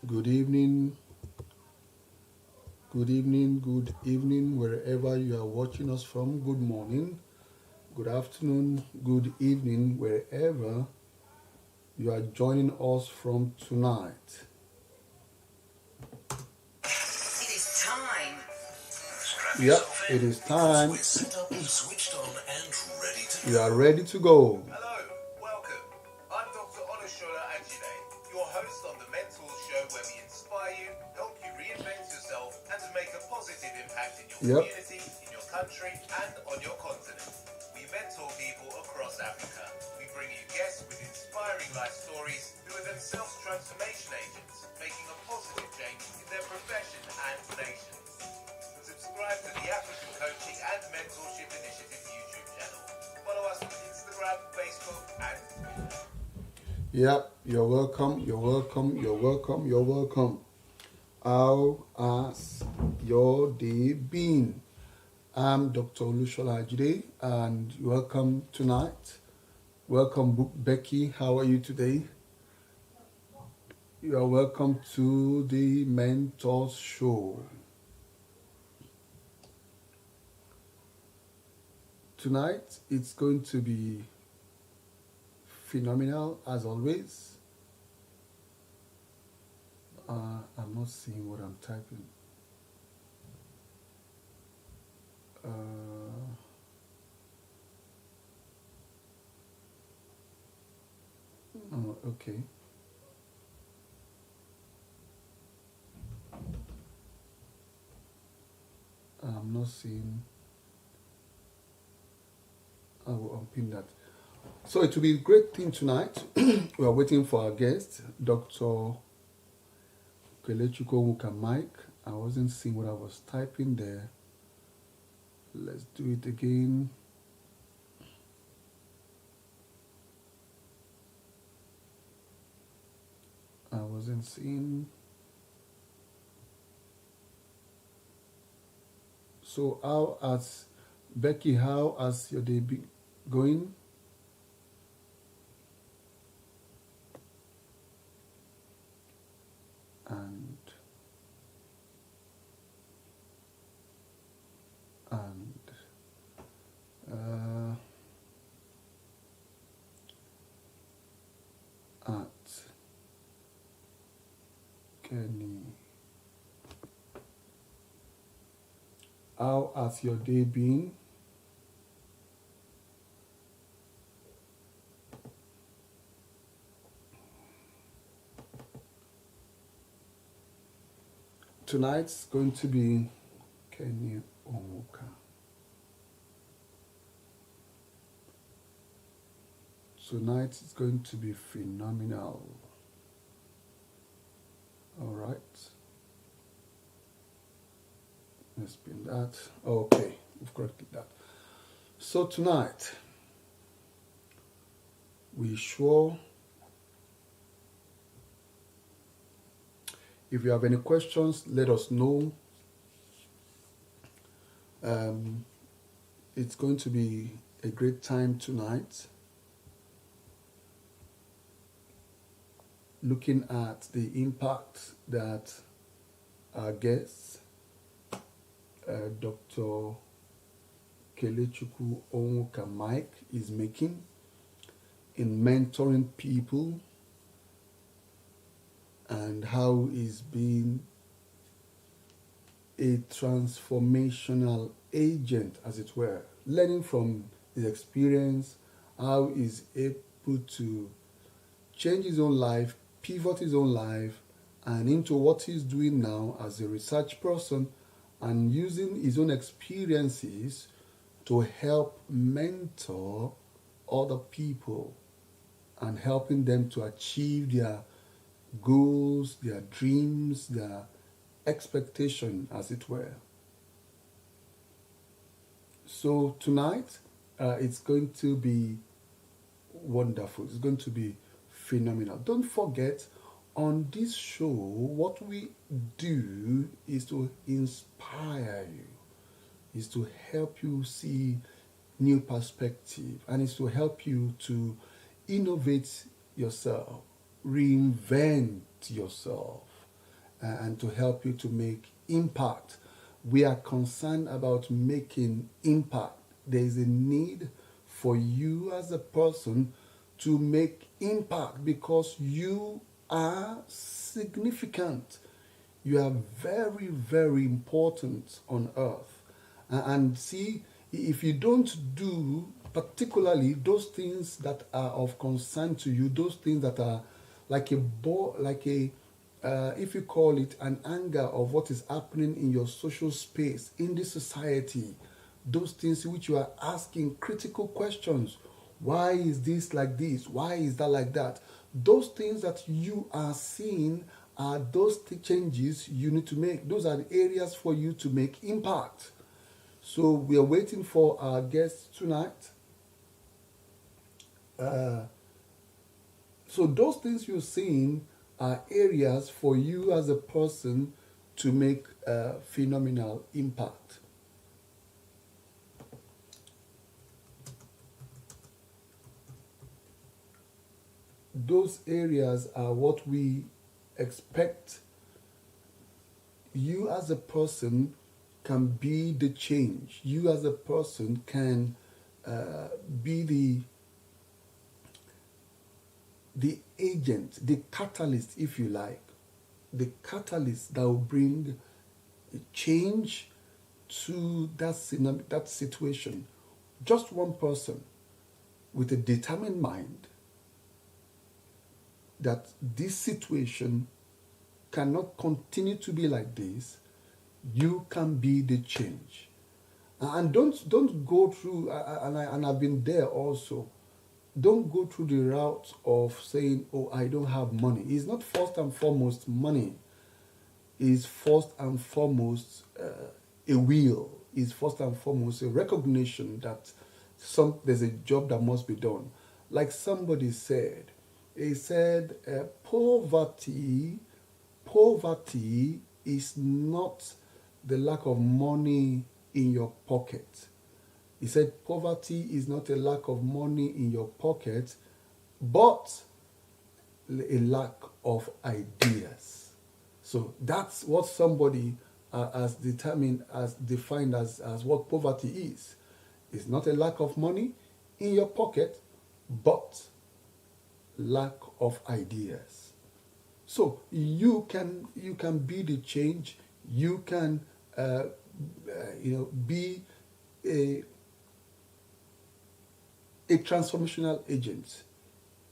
Good evening, wherever you are watching us from. Good morning, good afternoon, good evening, wherever you are joining us from tonight. It is time. Yep, it is time. We're set up, switched on, and ready to We go. are ready to go. Hello, welcome. I'm Dr. Olushola Ajile, your host on the Mentors Show, where we inspire you, help you reinvent yourself, and to make a positive impact in your Yep. community, in your country, and on your continent. We mentor people across Africa. We bring you guests with inspiring life stories who are themselves transformation agents, making a positive change in their profession and nations. Subscribe to the African Coaching and Mentorship Initiative YouTube channel. Follow us on Instagram, Facebook, and Twitter. Yep, you're welcome, you're welcome. How has your day been? I'm Dr. Olushola Ajide, and welcome tonight. Welcome, Becky. How are you today? You are welcome to the Mentors Show. Tonight, it's going to be phenomenal as always. I'm not seeing what I'm typing. Oh, okay. I'm not seeing. I will unpin that. So it will be a great thing tonight. We are waiting for our guest, Dr. Kelechuko Wuka Mike. I wasn't seeing what I was typing there. Let's do it again. I wasn't seeing. So Becky, how has your day been going? And uh, at Kenny, how has your day been? Tonight's going to be Kenny Onwuka. Tonight is going to be phenomenal. All right. Let's pin that. Okay, we've corrected that. So tonight, we sure. If you have any questions, let us know. It's going to be a great time tonight. Looking at the impact that our guest, Dr. Kelechuku Onwuka Mike, is making in mentoring people, and how he's been a transformational agent, as it were, learning from his experience, how he's able to change his own life, pivot his own life, and into what he's doing now as a research person, and using his own experiences to help mentor other people and helping them to achieve their goals, their dreams, their expectation, as it were. So tonight, it's going to be wonderful. It's going to be phenomenal. Don't forget, on this show, what we do is to inspire you, is to help you see new perspective, and is to help you to innovate yourself, reinvent yourself, and to help you to make impact. We are concerned about making impact. There is a need for you as a person to make impact because you are significant. You are very, very important on earth. And see, if you don't do particularly those things that are of concern to you, those things that are like if you call it an anger of what is happening in your social space, in this society, those things which you are asking critical questions. Why is this like this? Why is that like that? Those things that you are seeing are those changes you need to make. Those are the areas for you to make impact. So we are waiting for our guests tonight. So those things you're seeing are areas for you as a person to make a phenomenal impact. Those areas are what we expect you as a person can be the change. You as a person can be the agent, the catalyst, if you like, the catalyst that will bring change to that situation. Just one person with a determined mind that this situation cannot continue to be like this. You can be the change. And don't go through, and I've been there also, don't go through the route of saying, oh, I don't have money. It's not first and foremost money. It's first and foremost a will. It's first and foremost a recognition that there's a job that must be done. Like somebody said, he said, poverty is not the lack of money in your pocket. He said poverty is not a lack of money in your pocket, but a lack of ideas. So that's what somebody has defined as what poverty is. It's not a lack of money in your pocket, but lack of ideas. So you can be the change. You can be a transformational agent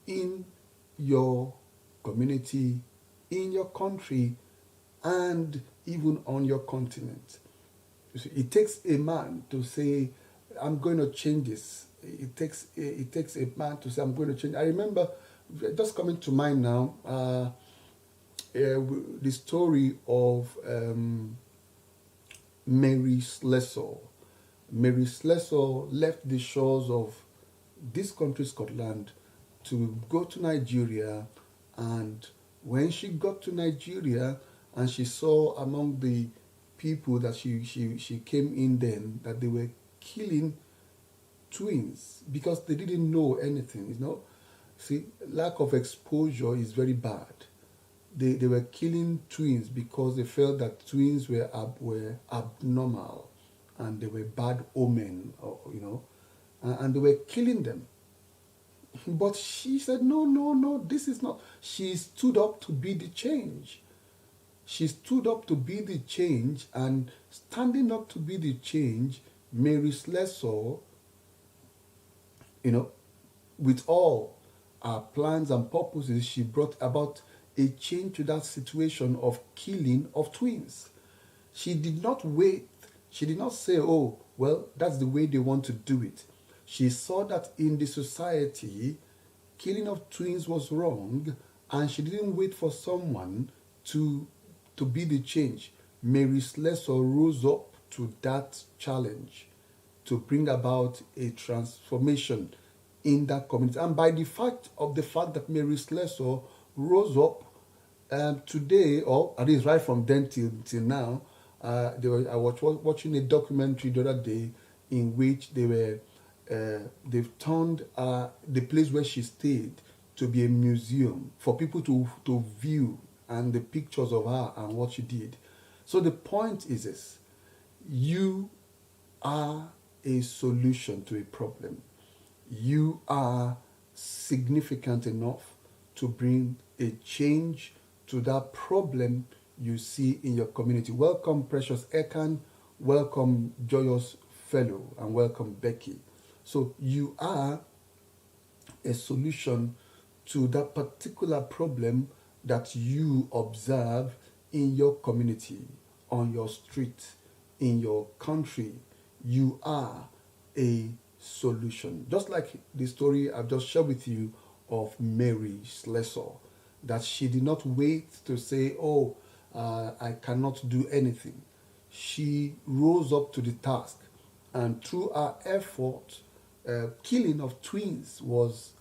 in your community, in your country, and even on your continent. You see, it takes a man to say, I'm going to change this. It takes a man to say, I'm going to change. I remember, just coming to mind now, the story of Mary Slessor. Mary Slessor left the shores of this country, Scotland, to go to Nigeria. And when she got to Nigeria and she saw among the people that she came in then, that they were killing twins because they didn't know anything, See, lack of exposure is very bad. They were killing twins because they felt that twins were abnormal and they were bad omen, and they were killing them. But she said, no, this is not. She stood up to be the change. She stood up to be the change, and standing up to be the change, Mary Slessor, with all her plans and purposes, she brought about a change to that situation of killing of twins. She did not wait. She did not say, oh, well, that's the way they want to do it. She saw that in the society, killing of twins was wrong, and she didn't wait for someone to be the change. Mary Slessor rose up to that challenge to bring about a transformation in that community. And by the fact that Mary Slessor rose up today, or at least right from then till now, I was watching a documentary the other day in which they've turned the place where she stayed to be a museum for people to view and the pictures of her and what she did. So the point is this: you are a solution to a problem. You are significant enough to bring a change to that problem you see in your community. Welcome, Precious Ekan. Welcome, Joyous Fellow. And welcome, Becky. So you are a solution to that particular problem that you observe in your community, on your street, in your country. You are a solution. Just like the story I've just shared with you of Mary Slessor, that she did not wait to say, oh, I cannot do anything. She rose up to the task, and through her effort, killing of twins was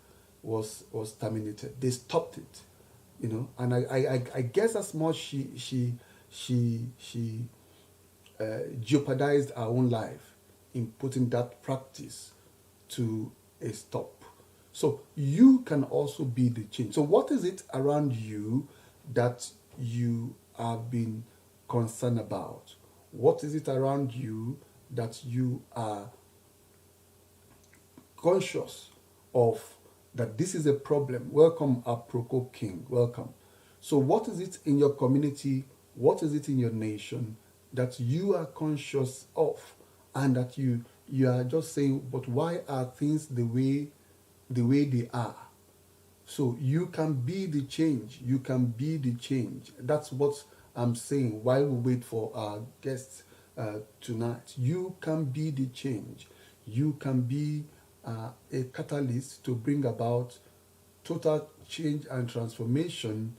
terminated. They stopped it, and I guess as much she jeopardized her own life in putting that practice to a stop. So you can also be the change. So what is it around you that you have been concerned about? What is it around you that you are conscious of, that this is a problem? Welcome, Aproko King. Welcome. So what is it in your community? What is it in your nation that you are conscious of, and that you are just saying, but why are things the way they are? So you can be the change. You can be the change. That's what I'm saying while we wait for our guests tonight. You can be the change. You can be a catalyst to bring about total change and transformation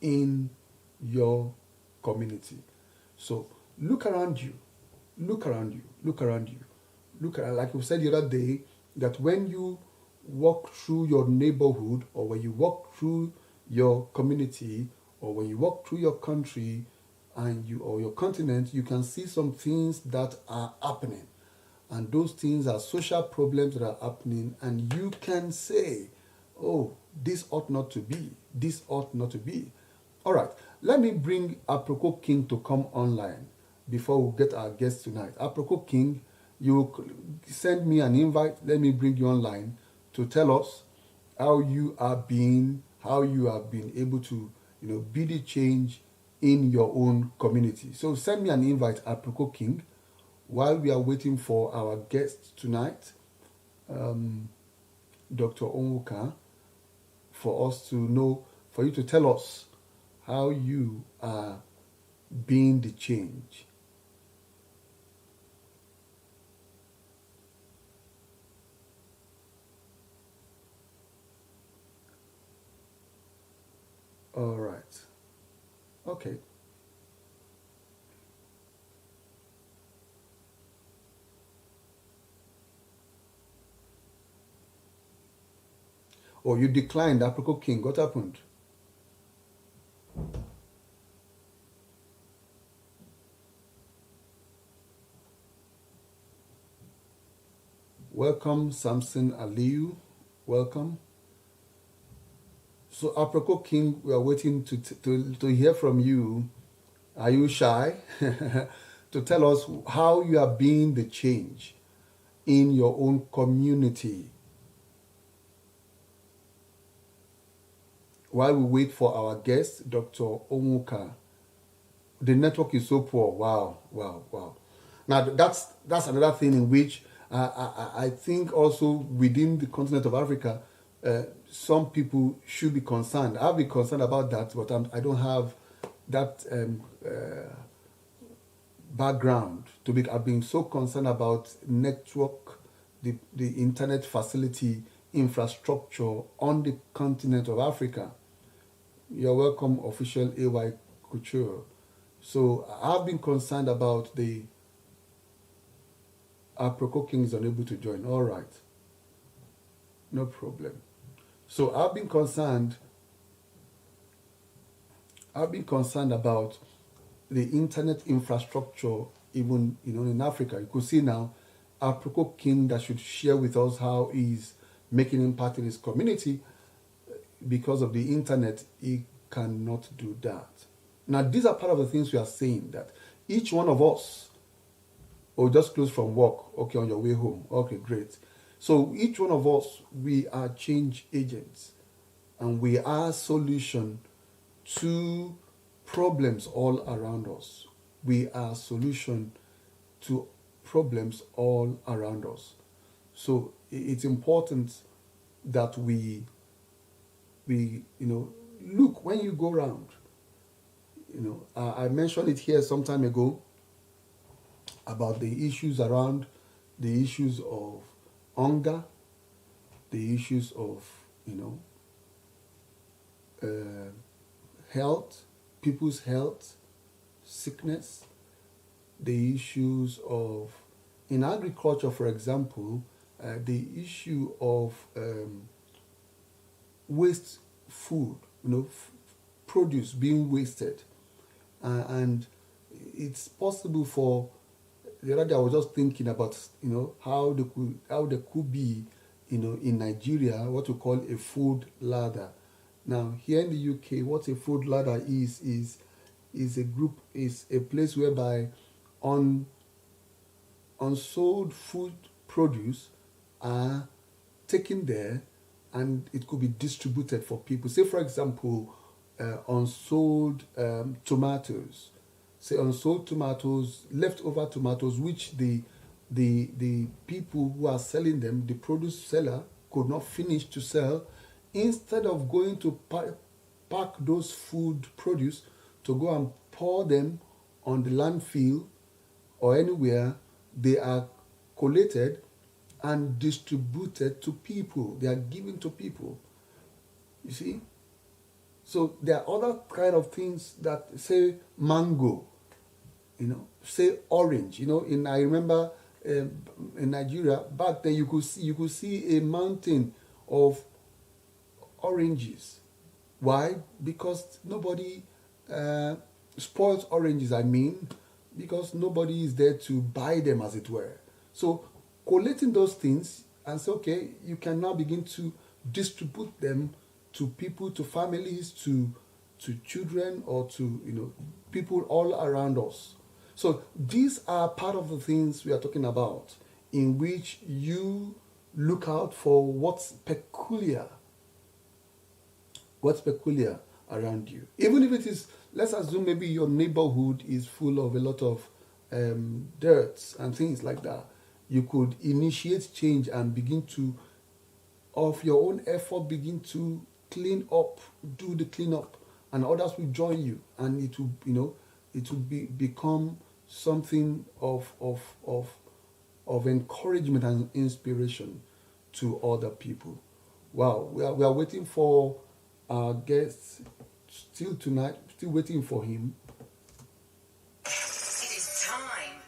in your community. So look around you. Look around you. Look around you. Look at, like we said the other day, that when you walk through your neighborhood, or when you walk through your community, or when you walk through your country or your continent, you can see some things that are happening. And those things are social problems that are happening, and you can say, oh, this ought not to be. This ought not to be. All right, let me bring Aproko King to come online before we get our guest tonight. Aproko King, you send me an invite. Let me bring you online to tell us how you have been able to, be the change in your own community. So send me an invite, Aproko King, while we are waiting for our guest tonight, Dr. Onwuka, for you to tell us how you are being the change. All right. Okay. Oh, you declined, Aproko King. What happened? Welcome, Samson Aliu. Welcome. So, Aproko King, we are waiting to hear from you. Are you shy? To tell us how you are being the change in your own community. While we wait for our guest, Dr. Onwuka. The network is so poor. Wow. Now, that's another thing in which I think also within the continent of Africa, some people should be concerned. I'll be concerned about that, but I don't have that background to be. I've been so concerned about network, the internet facility infrastructure on the continent of Africa. You're welcome, official AY Couture. So I've been concerned about the Aproko King is unable to join. All right. No problem. So I've been concerned about the internet infrastructure, even in Africa. You could see now Aproko King that should share with us how he's making impact in his community. Because of the internet, he cannot do that. Now, these are part of the things we are saying, that each one of us, or just close from work, okay, on your way home, okay, great. So each one of us, we are change agents, and we are solution to problems all around us. We are solution to problems all around us. So it's important that we look when you go around. I mentioned it here some time ago about the issues around the issues of hunger, the issues of uh, health, people's health, sickness, the issues of, in agriculture, for example, the issue of waste food, produce being wasted. And it's possible for, the other day I was just thinking about, how there could be, in Nigeria, what we call a food ladder. Now, here in the UK, what a food ladder is a group, is a place whereby unsold food produce are taken there, and it could be distributed for people. Say, for example, unsold tomatoes. Say unsold tomatoes, leftover tomatoes, which the people who are selling them, the produce seller, could not finish to sell. Instead of going to pack those food produce to go and pour them on the landfill or anywhere, they are collated and distributed to people. They are given to people. You see? So there are other kind of things that, say, mango, say orange. I remember in Nigeria back then, you could see a mountain of oranges. Why? Because nobody spoils oranges. Because nobody is there to buy them, as it were. So collating those things and say, okay, you can now begin to distribute them to people, to families, to children, or to people all around us. So these are part of the things we are talking about, in which you look out for what's peculiar around you. Even if it is, let's assume maybe your neighborhood is full of a lot of dirt and things like that. You could initiate change and begin to, of your own effort, begin to clean up, do the cleanup, and others will join you, and it will become something of encouragement and inspiration to other people. Wow, we are waiting for our guest still tonight, still waiting for him. It is time.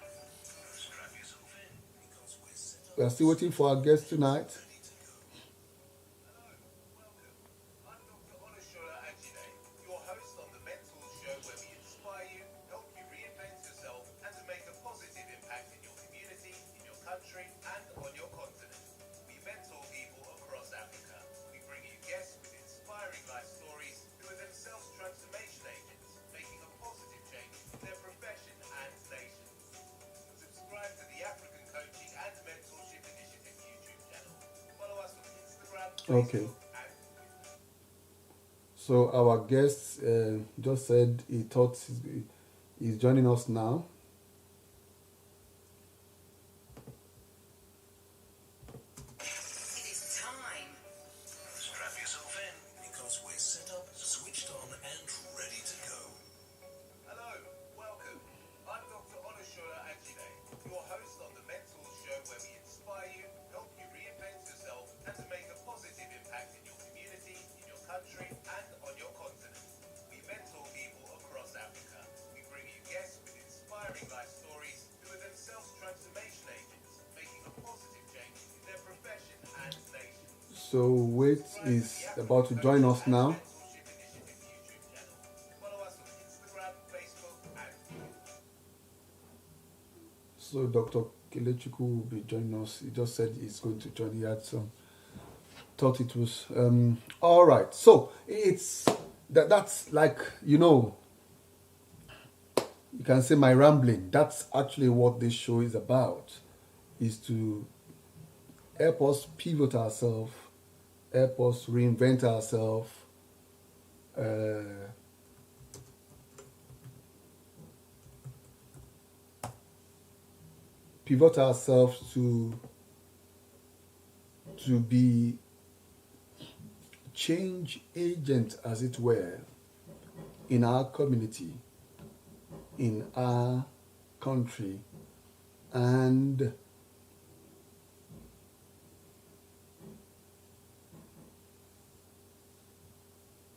We are still waiting for our guest tonight. Your host on the Mentor Show, where we inspire you, help you reinvent yourself, and to make a positive impact in your community, in your country, and on your continent. We mentor people across Africa. We bring you guests with inspiring life stories who are themselves transformation agents, making a positive change in their profession and nation. Subscribe to the African Coaching and Mentorship Initiative YouTube channel. Follow us on Instagram, Okay. Facebook, and So our guest just said he thought he's joining us now. It is time. Strap yourself in, because we're set up, switched on, and ready to go. Hello, welcome. I'm Dr. Olushola Ajide, your host on the Mentor Show, where we inspire you, help you reinvent yourself, and to make a positive impact in your community, in your country, and on your continent. We mentor people across Africa. We bring you guests with inspiring life stories who are themselves transformation agents, making a positive change in their profession and nation. So Wait is about to join us now. Mentorship Initiative YouTube channel. Follow us on Instagram, Facebook, and YouTube. So Dr. Kelechukwu will be joining us. He just said he's going to join. He had some thought it was all right. So it's that's like, you can say my rambling. That's actually what this show is about, is to help us pivot ourselves, help us reinvent ourselves, uh, pivot ourselves to be change agent, as it were, in our community, in our country, and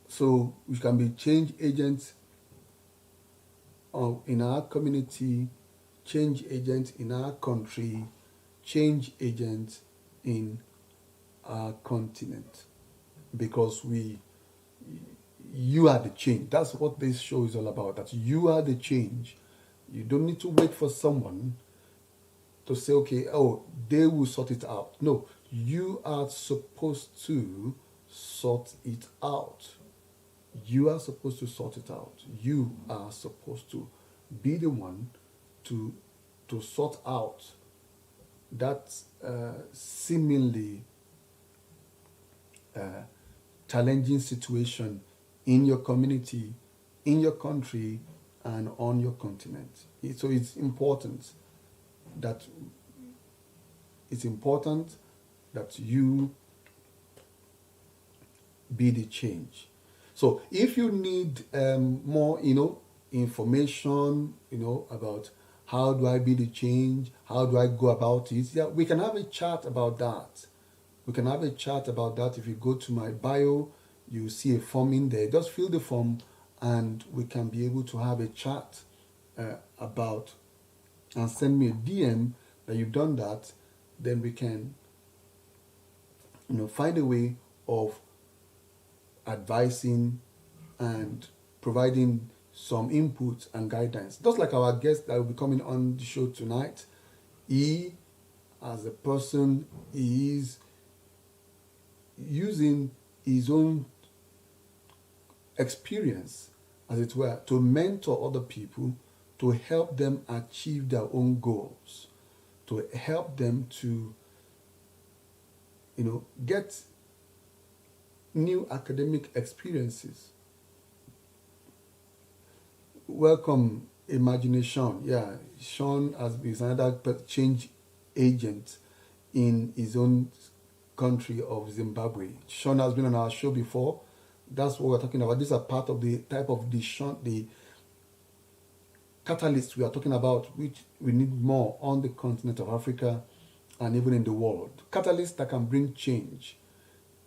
so we can be change agents in our community, change agents in our country, change agents in our continent, because you are the change. That's what this show is all about, that you are the change. You don't need to wait for someone to say, okay, oh, they will sort it out. No, you are supposed to sort it out. You are supposed to sort it out. You are supposed to be the one to sort out that seemingly challenging situation in your community, in your country, and on your continent. So it's important that you be the change. So if you need more, information, about how do I be the change, how do I go about it, yeah, we can have a chat about that. We can have a chat about that. If you go to my bio, you see a form in there. Just fill the form, and we can be able to have a chat about, and send me a DM that you've done that. Then we can, find a way of advising and providing some input and guidance. Just like our guest that will be coming on the show tonight, he, as a person, is using his own experience, as it were, to mentor other people, to help them achieve their own goals, to help them to, get new academic experiences. Welcome, Imagination. Yeah, Sean is another change agent in his own country of Zimbabwe. Sean has been on our show before. That's what we're talking about. These are part of the type of the catalysts we are talking about, which we need more on the continent of Africa and even in the world. Catalysts that can bring change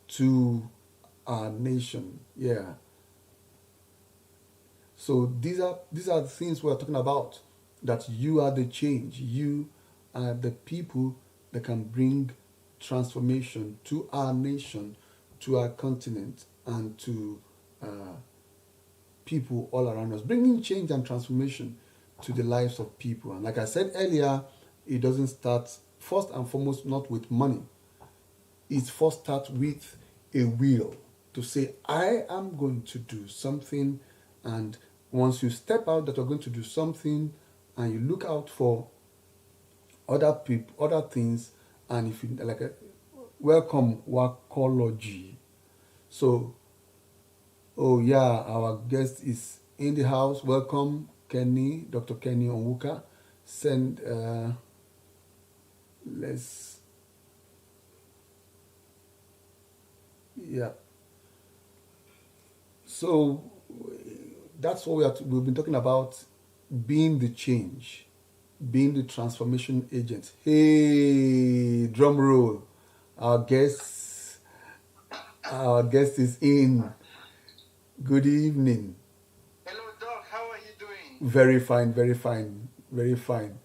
to our nation. Yeah. So these are the things we're talking about, that you are the change. You are the people that can bring transformation to our nation, to our continent, and to people all around us, bringing change and transformation to the lives of people. And like I said earlier, it doesn't start, first and foremost, not with money. It first starts with a will to say, I am going to do something. And once you step out that you're going to do something, and you look out for other people, other things, and if you like, welcome Workology. So, oh yeah, our guest is in the house. Welcome, Kenny, Dr. Kenny Onwuka. Send, yeah. So that's what we've been talking about, being the change, being the transformation agent. Hey, drum roll. Our guest is in. Good evening. Hello, Doc. How are you doing? Very fine, very fine, very fine.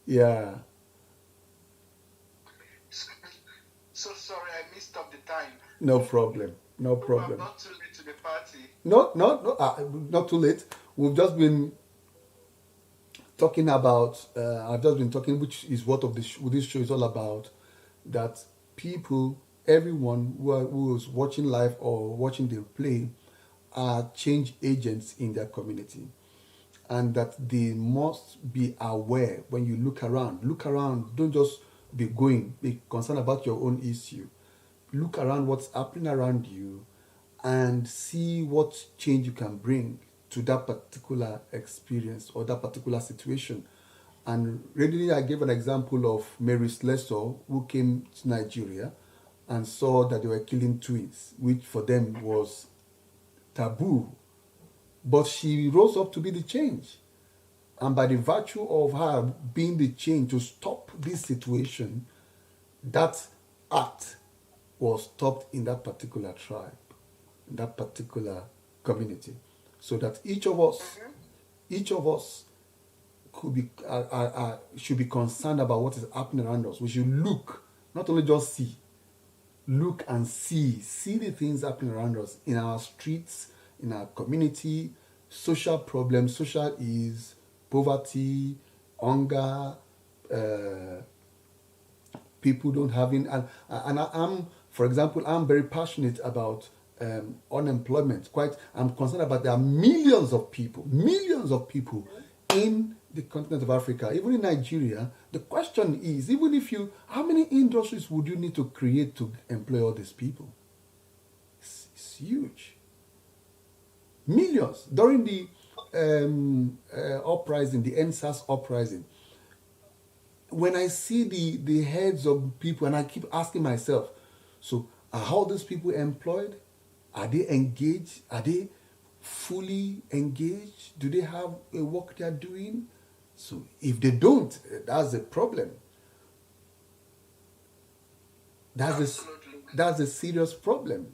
Yeah. So sorry, I missed up the time. No problem. No Hope problem. I'm not too late to the party. No, not too late. We've just been talking about, I've just been talking, which is what this show is all about, that people, everyone who is watching live or watching the play, are change agents in their community, and that they must be aware when you look around. Look around, don't just be concerned about your own issue. Look around what's happening around you and see what change you can bring to that particular experience or that particular situation. And readily, I gave an example of Mary Slessor, who came to Nigeria and saw that they were killing twins, which for them was taboo. But she rose up to be the change. And by the virtue of her being the change to stop this situation, that act was stopped in that particular tribe, in that particular community. So that each of us could be should be concerned about what is happening around us. We should look, not only just see, look and see the things happening around us in our streets, in our community, social problems, social ills, poverty, hunger, people don't having, I'm, for example, I'm very passionate about unemployment. I'm concerned about there are millions of people in the continent of Africa, even in Nigeria. The question is, even if how many industries would you need to create to employ all these people? It's huge. Millions. During the uprising, the NSAS uprising, when I see the heads of people, and I keep asking myself, so are all these people employed? Are they engaged? Are they fully engaged? Do they have a work they are doing? So if they don't, that's a problem. That's a serious problem,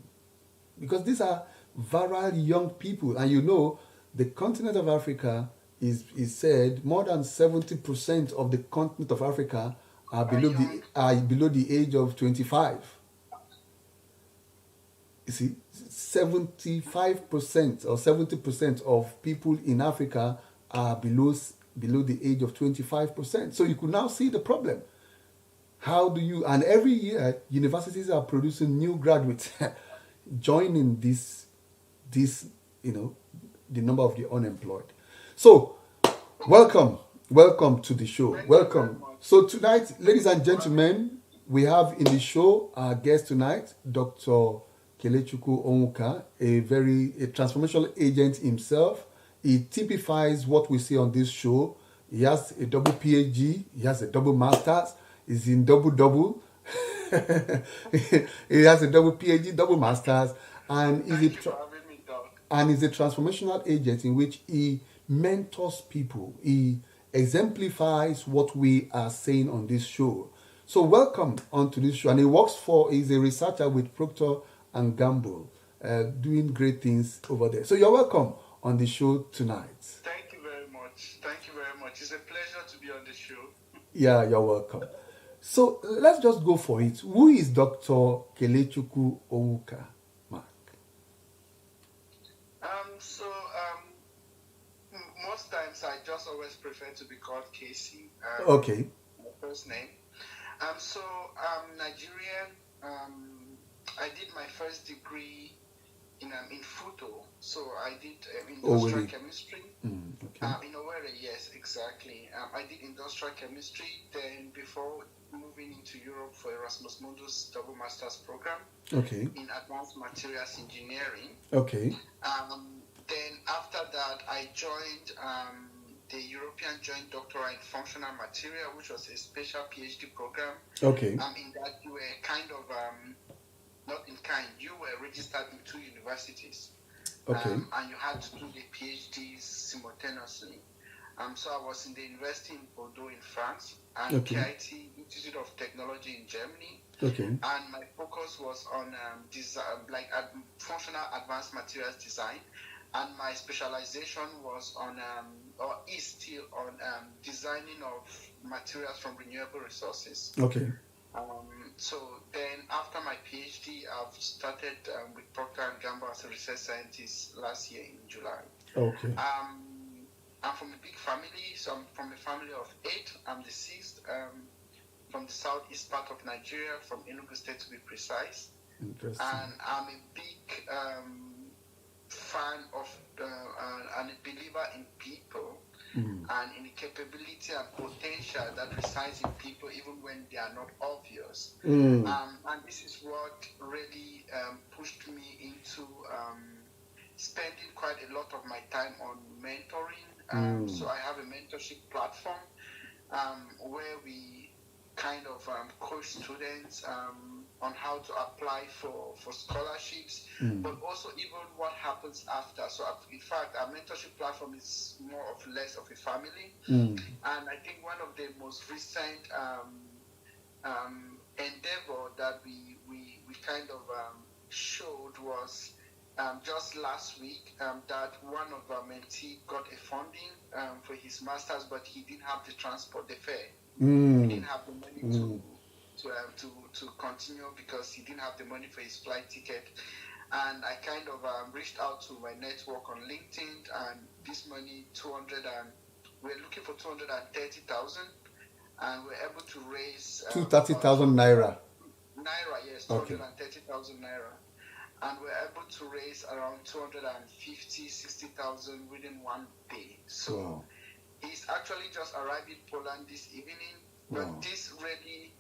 because these are virile young people, and the continent of Africa is said more than 70% of the continent of Africa are below the age of 25. You see, 75% or 70% of people in Africa are below the age of 25%. So you could now see the problem. How do you, and every year universities are producing new graduates joining this the number of the unemployed. So welcome to the show. Welcome. So tonight, ladies and gentlemen, we have in the show our guest tonight, Dr. Kelechukwu Onwuka, a transformational agent himself. He typifies what we see on this show. He has a double PhD, he has a double master's, he's in double. He has a double PhD, double master's, and he's a transformational agent in which he mentors people. He exemplifies what we are saying on this show. So welcome onto this show. And he's a researcher with Procter and Gamble, doing great things over there. So you're welcome on the show tonight. Thank you very much. It's a pleasure to be on the show. Yeah, you're welcome. So let's just go for it. Who is Dr. Kelechukwu Onwuka, Mark? Most times I just always prefer to be called Casey. Okay. My first name. So I'm Nigerian. I did my first degree in photo. So I did industrial chemistry. Okay. In Owerri, yes, exactly. I did industrial chemistry. Then before moving into Europe for Erasmus Mundus double master's program. Okay. In advanced materials engineering. Okay. Then after that, I joined the European Joint Doctorate in Functional Material, which was a special PhD program. Okay. In that you were you were registered in 2 universities. Okay. And you had to do the PhDs simultaneously. So I was in the university in Bordeaux in France, and KIT, Institute of Technology in Germany. Okay. And my focus was on functional advanced materials design. And my specialization was on, or is still on, designing of materials from renewable resources. Okay. So then after my PhD, I've started with Procter & Gamble as a research scientist last year in July. Okay. I'm from a big family, so I'm from a family of 8. I'm the 6th, from the southeast part of Nigeria, from Enugu State to be precise. Interesting. And I'm a big fan fan of and a believer in people and in the capability and potential that resides in people even when they are not obvious. And this is what really pushed me into spending quite a lot of my time on mentoring. So I have a mentorship platform where we kind of coach students on how to apply for scholarships, but also even what happens after. So in fact, our mentorship platform is more of less of a family. And I think one of the most recent endeavor that we kind of showed was just last week that one of our mentees got a funding for his master's, but he didn't have the transport, the fare. He didn't have the money to continue because he didn't have the money for his flight ticket. And I kind of reached out to my network on LinkedIn, and this money, we're looking for 230,000, and we're able to raise 230,000 naira. Naira, yes, 230,000 naira. And we're able to raise around 250,000-60,000 within one day. So he's actually just arrived in Poland this evening. But this really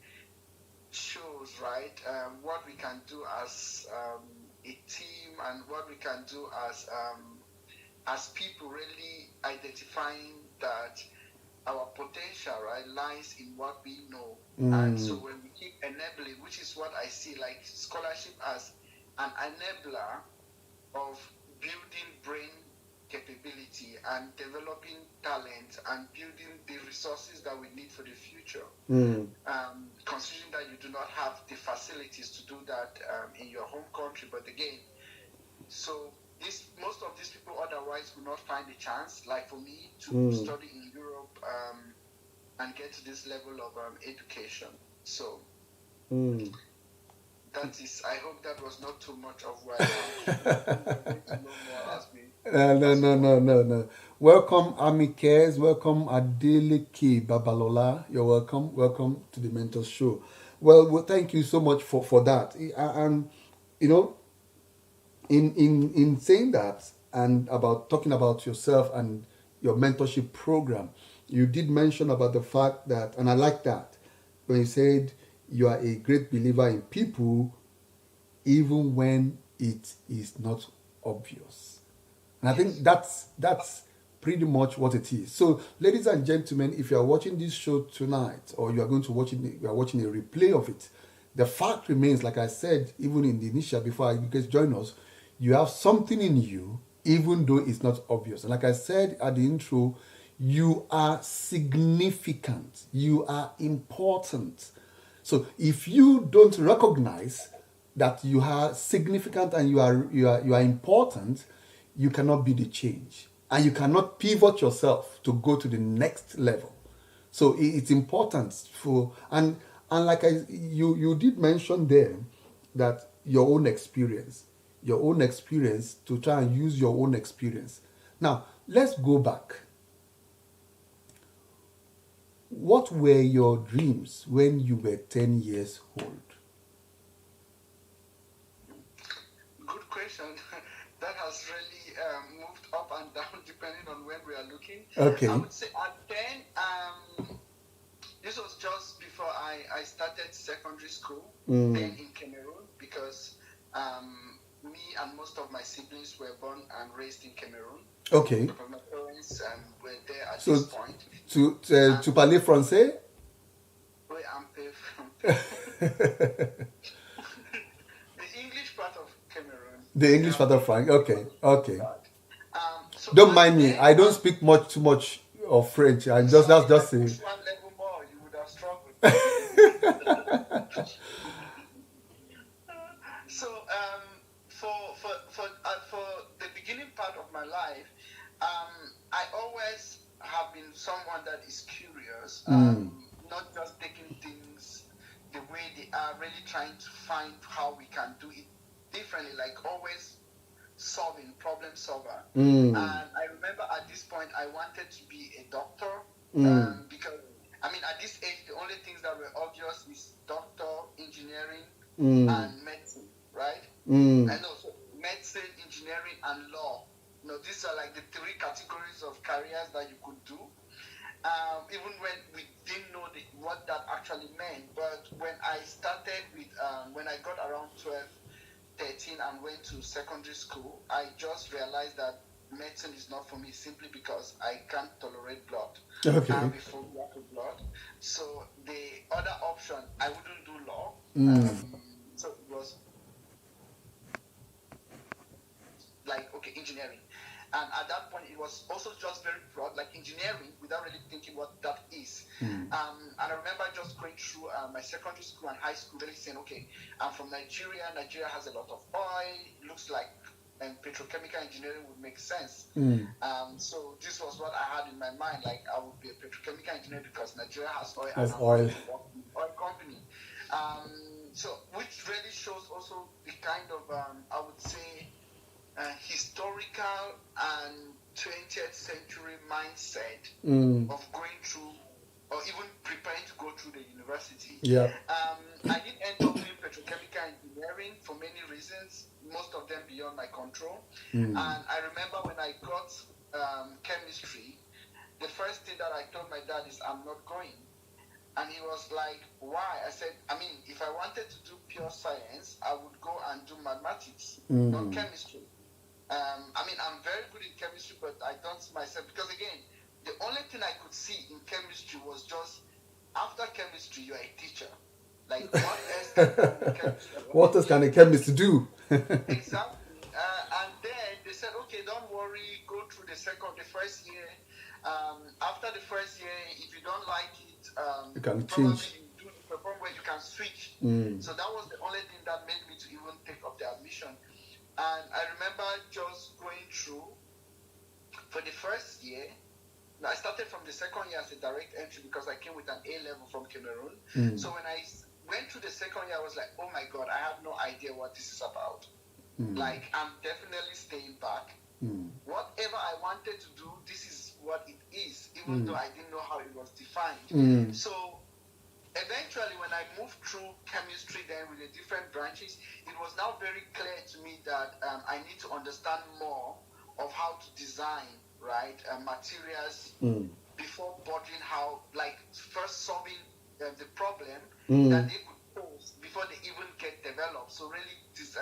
shows, right, what we can do as a team and what we can do as people, really identifying that our potential, right, lies in what we know. And so when we keep enabling, which is what I see, like scholarship as an enabler of building brain capability and developing talent and building the resources that we need for the future. Considering that you do not have the facilities to do that in your home country, but again, so most of these people otherwise will not find a chance, like for me, to study in Europe and get to this level of education. So that is, I hope that was not too much of what No. Welcome, Ami Cares. Welcome, Adeleke Babalola. You're welcome. Welcome to the Mentor Show. Well, thank you so much for that. And you know, in saying that and about talking about yourself and your mentorship program, you did mention about the fact that, and I like that, when you said you are a great believer in people even when it is not obvious. And I think that's pretty much what it is. So, ladies and gentlemen, if you are watching this show tonight, or you are going to you are watching a replay of it, the fact remains, like I said, even in the initial, before you guys join us, you have something in you, even though it's not obvious. And like I said at the intro, you are significant. You are important. So if you don't recognize that you are significant and you are important, you cannot be the change, and you cannot pivot yourself to go to the next level. So it's important for and like you did mention there that your own experience to try and use your own experience. Now let's go back. What were your dreams when you were 10 years old? Good question. That has really moved up and down depending on when we are looking. Okay. I would say at 10, this was just before I started secondary school, then in Cameroon, because me and most of my siblings were born and raised in Cameroon. Okay. My parents were there at So this point. tu parlais français? Oui, un peu from the English part of Cameroon. The English father Frank. Okay. So Don't at mind me. 10, I don't speak too much of French. I just that's just if I a. push one level more, you would have struggled. So for the beginning part of my life, I always have been someone that is curious, not just taking things the way they are, really trying to find how we can do it differently, like always problem solver. And I remember at this point I wanted to be a doctor, because I mean at this age the only things that were obvious is doctor, engineering, and medicine, right? I know, so medicine, engineering, and law these are like the three categories of careers that you could do. Even when we didn't know what that actually meant. But when I started when I got around 12, 13 and went to secondary school, I just realized that medicine is not for me simply because I can't tolerate blood. Okay. I have a phobia to blood. So the other option, I wouldn't do law. So it was like, okay, engineering. And at that point, it was also just very broad, like engineering, without really thinking what that is. And I remember just going through my secondary school and high school, really saying, okay, I'm from Nigeria. Nigeria has a lot of oil. It looks like petrochemical engineering would make sense. So this was what I had in my mind, like I would be a petrochemical engineer because Nigeria has oil and Has I'm oil. going to work in oil company. So which really shows also the kind of, I would say, historical and 20th century mindset of going through or even preparing to go through the university. Yeah. I did end up doing petrochemical engineering for many reasons, most of them beyond my control. And I remember when I got chemistry, the first thing that I told my dad is, I'm not going. And he was like, why? I said, I mean, if I wanted to do pure science, I would go and do mathematics, not chemistry. I mean, I'm very good in chemistry, but I don't see myself, because again, the only thing I could see in chemistry was just, after chemistry, you're a teacher. Like, what else can you do in chemistry? What else can a chemist do? Exactly. And then they said, okay, don't worry, go through the first year. After the first year, if you don't like it, You can probably change. you do perform where you can switch. So that was the only thing that made me to even take up the admission. And I remember just going through for the first year. I started from the second year as a direct entry because I came with an A level from Cameroon. So when I went through the second year, I was like, oh my God, I have no idea what this is about. Like, I'm definitely staying back. Whatever I wanted to do, this is what it is, even though I didn't know how it was defined. So eventually, when I moved through chemistry then with the different branches, it was now very clear to me that I need to understand more of how to design, right, materials before bothering how, like, first solving the problem that they could pose before they even get developed. So really, this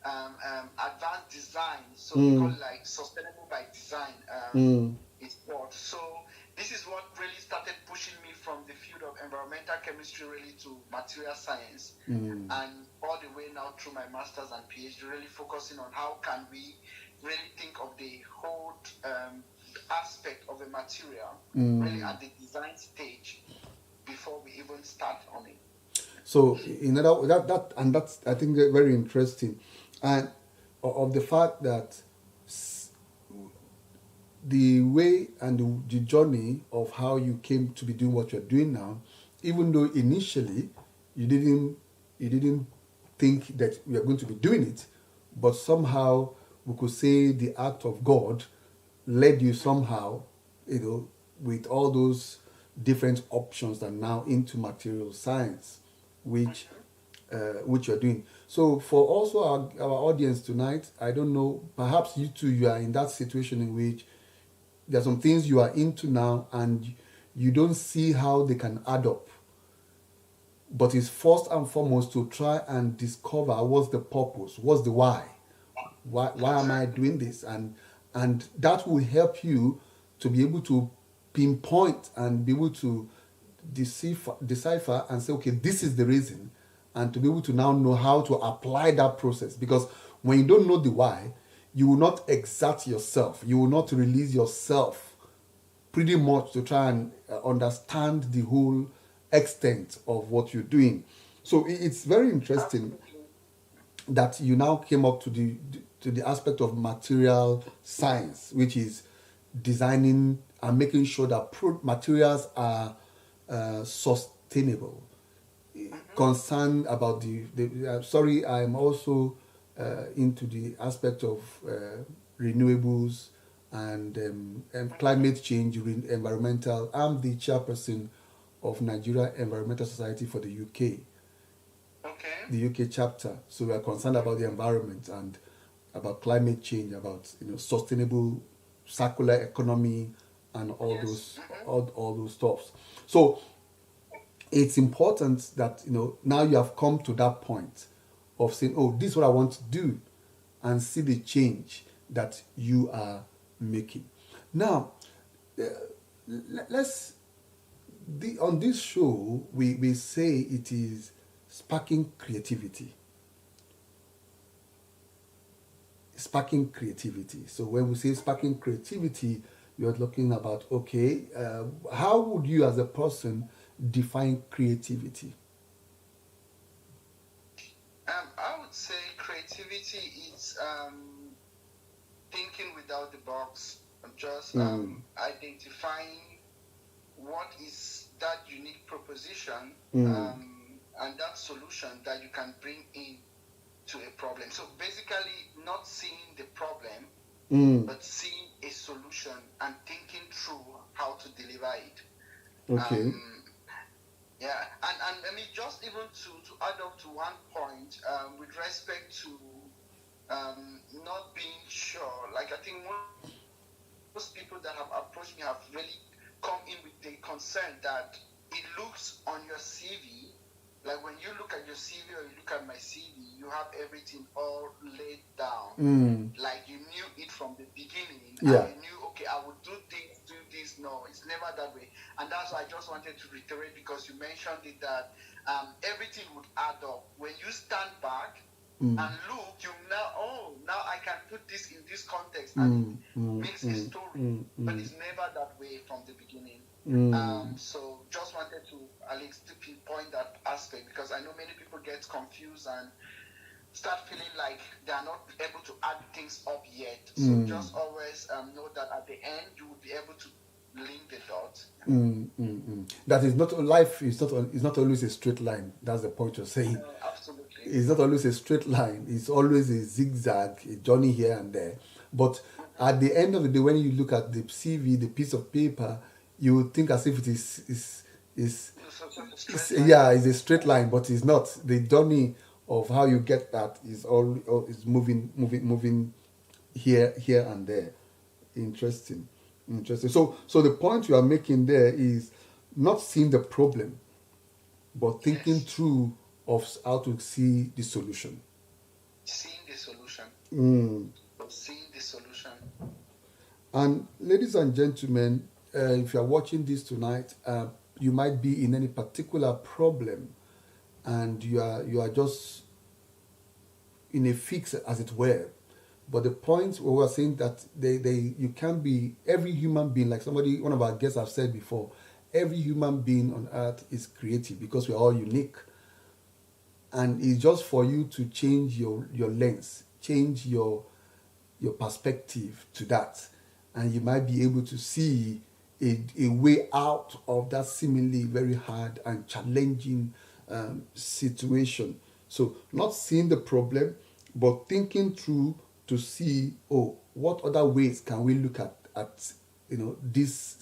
advanced design, so we call it like sustainable by design. It's called. So this is what really started pushing me from the field of environmental chemistry really to material science, and all the way now through my master's and PhD, really focusing on how can we really think of the whole aspect of a material really at the design stage before we even start on it. So in that's I think very interesting, and of the fact that the way and the journey of how you came to be doing what you're doing now, even though initially you didn't think that we are going to be doing it, but somehow we could say the act of God led you somehow, with all those different options that now into material science, which you're doing. So for also our audience tonight, I don't know, perhaps you are in that situation in which there are some things you are into now and you don't see how they can add up. But it's first and foremost to try and discover what's the purpose, what's the why. Why am I doing this? And that will help you to be able to pinpoint and be able to decipher and say, okay, this is the reason, and to be able to now know how to apply that process. Because when you don't know the why, you will not exert yourself. You will not release yourself pretty much to try and understand the whole extent of what you're doing. So it's very interesting that you now came up to the aspect of material science, which is designing and making sure that materials are sustainable. Concerned about the I'm also into the aspect of renewables and climate change, environmental. I'm the chairperson of Nigeria Environmental Society for the UK. Okay. The UK chapter. So we are concerned about the environment, and about climate change, about sustainable circular economy, and all Yes. those all those stuffs. So it's important that now you have come to that point of saying, oh, this is what I want to do, and see the change that you are making. Now, let's on this show we say it is sparking creativity. Sparking creativity. So when we say sparking creativity, you're looking about, okay, how would you as a person define creativity? I would say creativity is thinking without the box, just identifying what is that unique proposition and that solution that you can bring in to a problem. So basically, not seeing the problem, but seeing a solution and thinking through how to deliver it. Okay. Yeah, and I mean, just even to add up to one point, with respect to not being sure, like I think most people that have approached me have really come in with the concern that it looks on your CV, like when you look at your CV or you look at my CV, you have everything all laid down. Like you knew it from the beginning. Yeah. And you knew, okay, I would do this. No, it's never that way. And that's why I just wanted to reiterate, because you mentioned it, that everything would add up. When you stand back and look, you now I can put this in this context, and it makes a story. But it's never that way from the beginning. So just wanted to at least to pinpoint that aspect, because I know many people get confused and start feeling like they are not able to add things up yet. So just always know that at the end you will be able to link the dots. That is not life. Is not always a straight line. That's the point you're saying. Absolutely. It's not always a straight line. It's always a zigzag, a journey here and there. But at the end of the day, when you look at the CV, the piece of paper, you would think as if it is it's a straight line, but it's not. The journey of how you get that is is moving here and there. Interesting. So the point you are making there is not seeing the problem, but thinking through of how to see the solution. Seeing the solution. Seeing the solution. And ladies and gentlemen, if you are watching this tonight, you might be in any particular problem, and you are just in a fix, as it were. But the point we were saying that you can't be, every human being, like one of our guests have said before, every human being on earth is creative, because we are all unique. And it's just for you to change your lens, change your perspective to that, and you might be able to see a way out of that seemingly very hard and challenging situation. So not seeing the problem, but thinking through to see, oh, what other ways can we look at this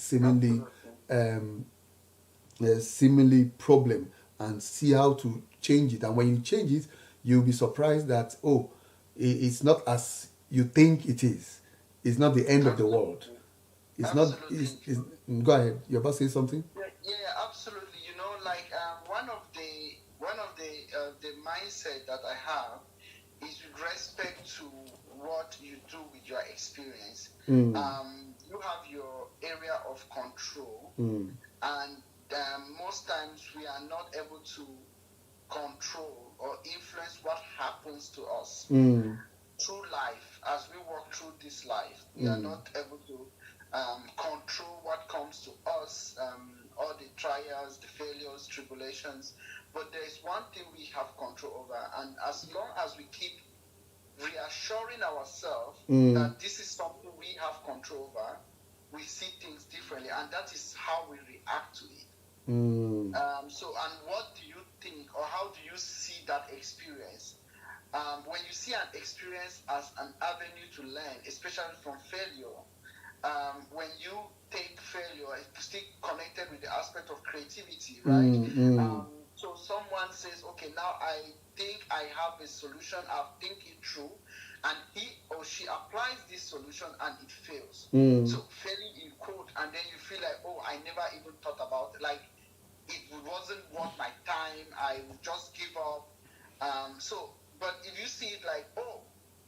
seemingly problem, and see how to change it. And when you change it, you'll be surprised that, oh, it's not as you think it is. It's not the end of the world. It's Absolutely. not. Go ahead. You're about to say something? Yeah, absolutely. Like one of the mindset that I have is with respect to what you do with your experience. You have your area of control, and most times we are not able to control or influence what happens to us through life. As we walk through this life, we are not able to control what comes to us, all the trials, the failures, tribulations. But there is one thing we have control over, and as long as we keep reassuring ourselves that this is something we have control over, we see things differently, and that is how we react to it. And what do you think, or how do you see that experience? When you see an experience as an avenue to learn, especially from failure, when you take failure, it's still connected with the aspect of creativity, right? So someone says, okay, now I think I have a solution, I've think it through, and he or she applies this solution and it fails. So failing in quote, and then you feel like, oh, I never even thought about it. Like it wasn't worth my time. I would just give up. But if you see it like, oh,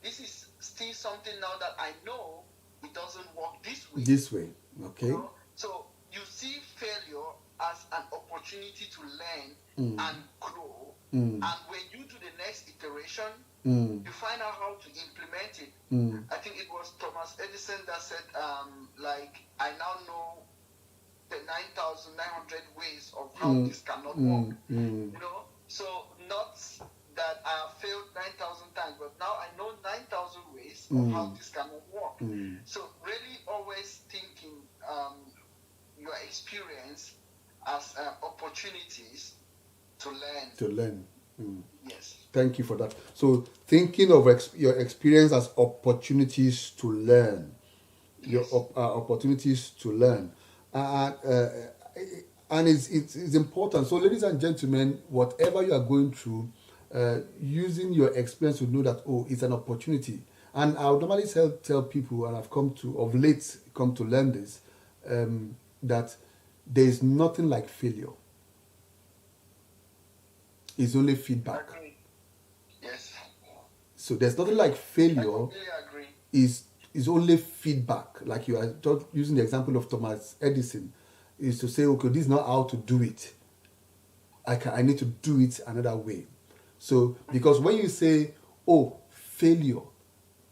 this is still something now that I know it doesn't work this way. This way, okay. So you see failure as an opportunity to learn and grow. And when you do the next iteration, you find out how to implement it. I think it was Thomas Edison that said, like, I now know the 9,900 ways of how this cannot work. So not that I have failed 9,000 times, but now I know 9,000 ways of how this cannot work. So really always thinking your experience as opportunities to learn. To learn. Yes. Thank you for that. So thinking of your experience as opportunities to learn. Yes. Your opportunities to learn. And it's important. So ladies and gentlemen, whatever you are going through, using your experience to know that, oh, it's an opportunity. And I would normally tell people, and I've come to learn this, that there is nothing like failure. It's only feedback. Agree. Yes. So there's nothing like failure. I completely agree. Is only feedback. Like you are just using the example of Thomas Edison, is to say, okay, this is not how to do it. I need to do it another way. So because when you say, oh, failure,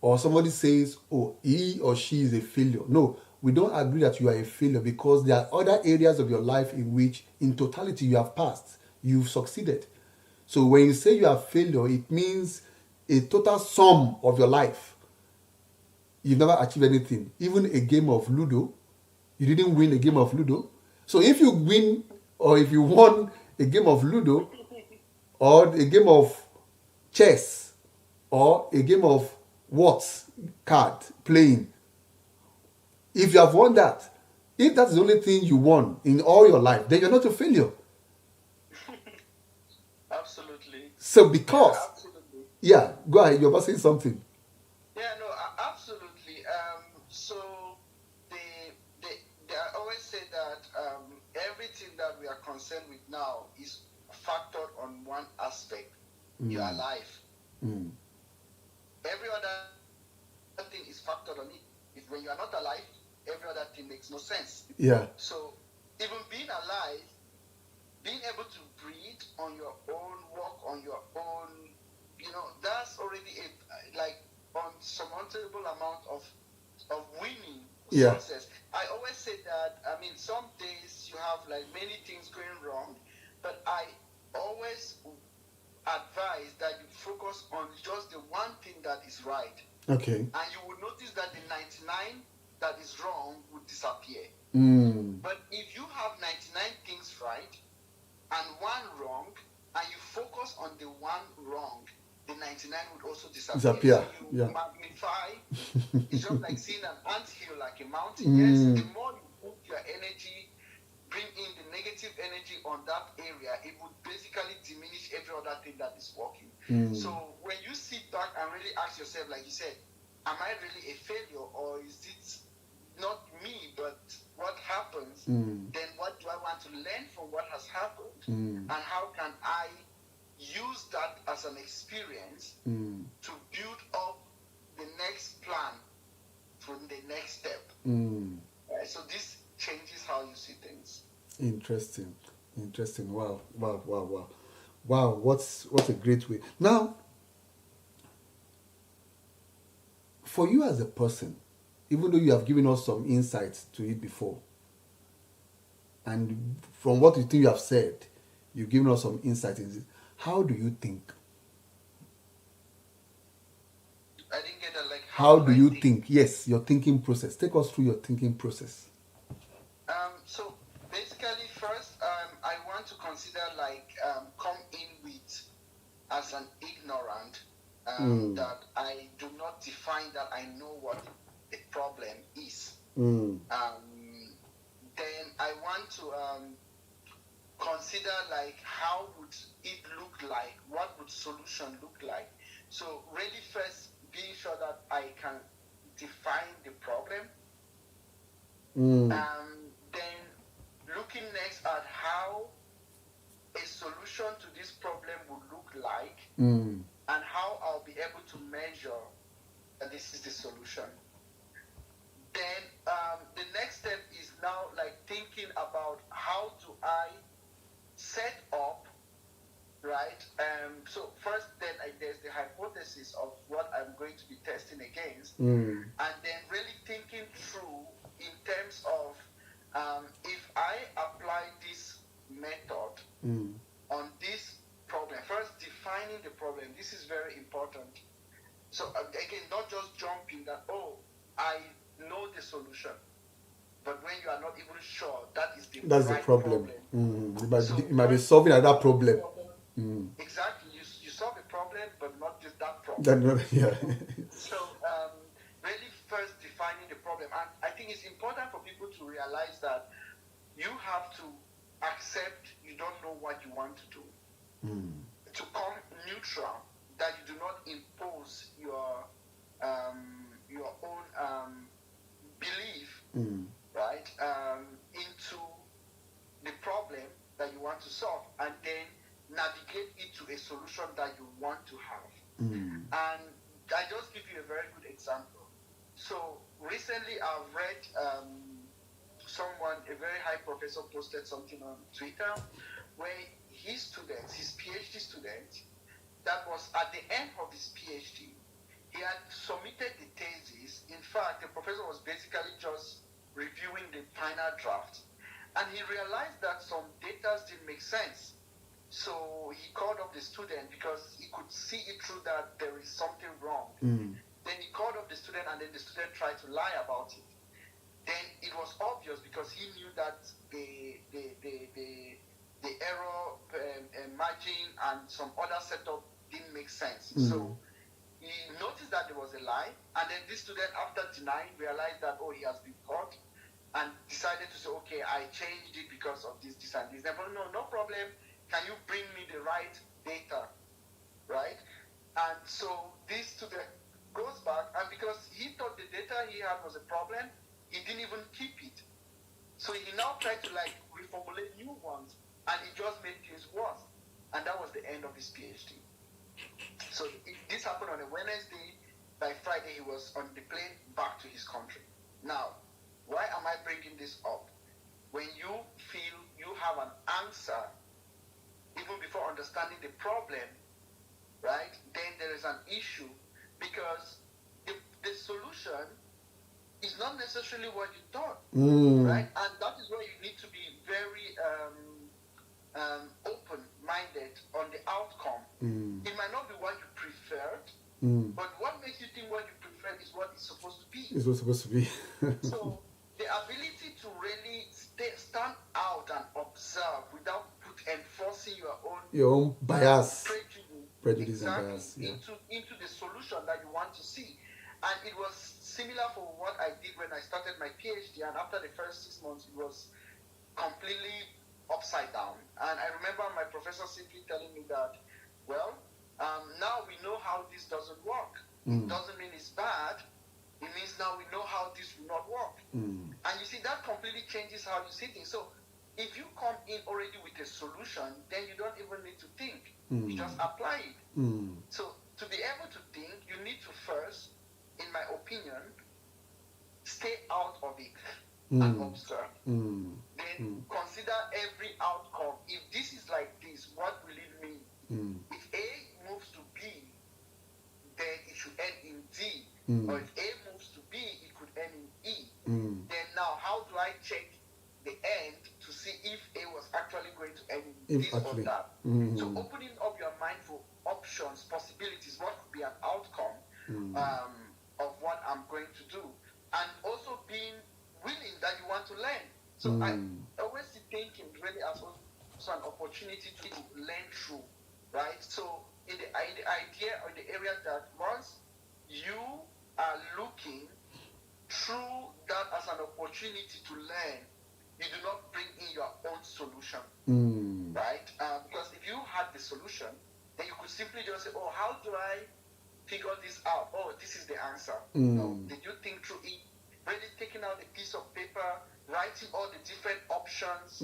or somebody says, oh, he or she is a failure, no, we don't agree that you are a failure, because there are other areas of your life in which in totality you have passed, you've succeeded. So when you say you are a failure, it means a total sum of your life. You've never achieved anything. Even a game of Ludo, you didn't win a game of Ludo. So if you win, or if you won a game of Ludo, or a game of chess, or a game of card playing, if you have won that, if that's the only thing you won in all your life, then you're not a failure. Absolutely. So because, Yeah, absolutely. Yeah, go ahead, you're about saying something. Yeah, no, absolutely. So they always say that everything that we are concerned with now is factored on one aspect: your life. Every other thing is factored on it. If when you are not alive, every other thing makes no sense. Yeah. So even being alive, being able to breathe on your own, walk on your own, that's already like unsurmountable amount of winning success. I always say that, some days you have like many things going wrong, but I always advise that you focus on just the one thing that is right. Okay. And you will notice that the 99 that is wrong will disappear. But if you have 99 things right and one wrong, and you focus on the one wrong, the 99 would also disappear. So you magnify. It's just like seeing an anthill, like a mountain. Yes, the more you put your energy, bring in the negative energy on that area, it would basically diminish every other thing that is working. So when you sit back and really ask yourself, like you said, am I really a failure, or is it not me, but what happens? Then what do I want to learn from what has happened? And how can I use that as an experience to build up the next plan for the next step? Right? So this changes how you see things. Interesting. Wow. What a great way. Now, for you as a person, even though you have given us some insights to it before, and from what you think you have said, you've given us some insight in it. How do you think? I didn't get that. Like, how do you think? Yes, your thinking process. Take us through your thinking process. So basically, first, I want to consider come in with as an ignorant, that I do not define that I know what the problem is. Then I want to consider how would it look like? What would solution look like? So really first being sure that I can define the problem. Mm. Then looking next at how a solution to this problem would look like, Mm. and how I'll be able to measure that this is the solution. Then the next step is now like thinking about how do I set up, right? So first, then there's the hypothesis of what I'm going to be testing against, Mm. and then really thinking through in terms of if I apply this method Mm. on this problem. First, defining the problem. This is very important. So again, not just jumping that, oh, I know the solution, but when you are not even sure that is the That's right the problem. So You might be first, solving another problem. Exactly, you solve a problem, but not just that problem. Yeah. So really first defining the problem, and I think it's important for people to realize that you have to accept you don't know what you want to do. To come neutral, that you do not impose your own belief, right, into the problem that you want to solve, and then navigate it to a solution that you want to have. And I just give you a very good example. So recently I've read a very high professor posted something on Twitter where his students, his PhD students, that was at the end of his PhD, he had submitted the thesis. In fact, the professor was basically just reviewing the final draft, and he realized that some data didn't make sense. So he called up the student because he could see it through that there is something wrong. Then he called up the student, and then the student tried to lie about it. Then it was obvious because he knew that the error margin and some other setup didn't make sense. So he noticed that there was a lie, and then this student, after denying, realized that, oh, he has been caught, and decided to say, okay, I changed it because of this, and this. Then, no problem. Can you bring me the right data, right? And so this student goes back, and because he thought the data he had was a problem, he didn't even keep it. So he now tried to like reformulate new ones, and it just made things worse. And that was the end of his PhD. So this happened on a Wednesday. By Friday, he was on the plane back to his country. Now, why am I bringing this up? When you feel you have an answer, even before understanding the problem, right, then there is an issue, because the solution is not necessarily what you thought, right? And that is where you need to be very open-minded on the outcome. It might not be what you preferred, but what makes you think what you prefer is what it's supposed to be. It's what's supposed to be. So the ability to really stand out and observe without enforcing your own bias, prejudice and bias, into the solution that you want to see. And it was similar for what I did when I started my PhD, and after the first 6 months, it was completely upside down. And I remember my professor simply telling me that, well, now we know how this doesn't work. It doesn't mean it's bad. It means now we know how this will not work. And you see, that completely changes how you see things. So if you come in already with a solution, then you don't even need to think. You just apply it. So to be able to think, you need to first, in my opinion, stay out of it and observe. Then consider every outcome. If this is like this, what will it mean? If A moves to B, then it should end in D. Or if A moves to B, it could end in E. Then now, how do I check the end to see if A was actually going to end in this or that? So opening up your mind for options, possibilities, what could be an outcome of what I'm going to do. And also being willing that you want to learn. So I always see thinking really as also an opportunity to learn through, right? So in the idea or the area that once you are looking through that as an opportunity to learn, you do not bring in your own solution, right? Because if you had the solution, then you could simply just say, oh, how do I figure this out. Oh, this is the answer. No. Did you think through it? Really taking out a piece of paper, writing all the different options,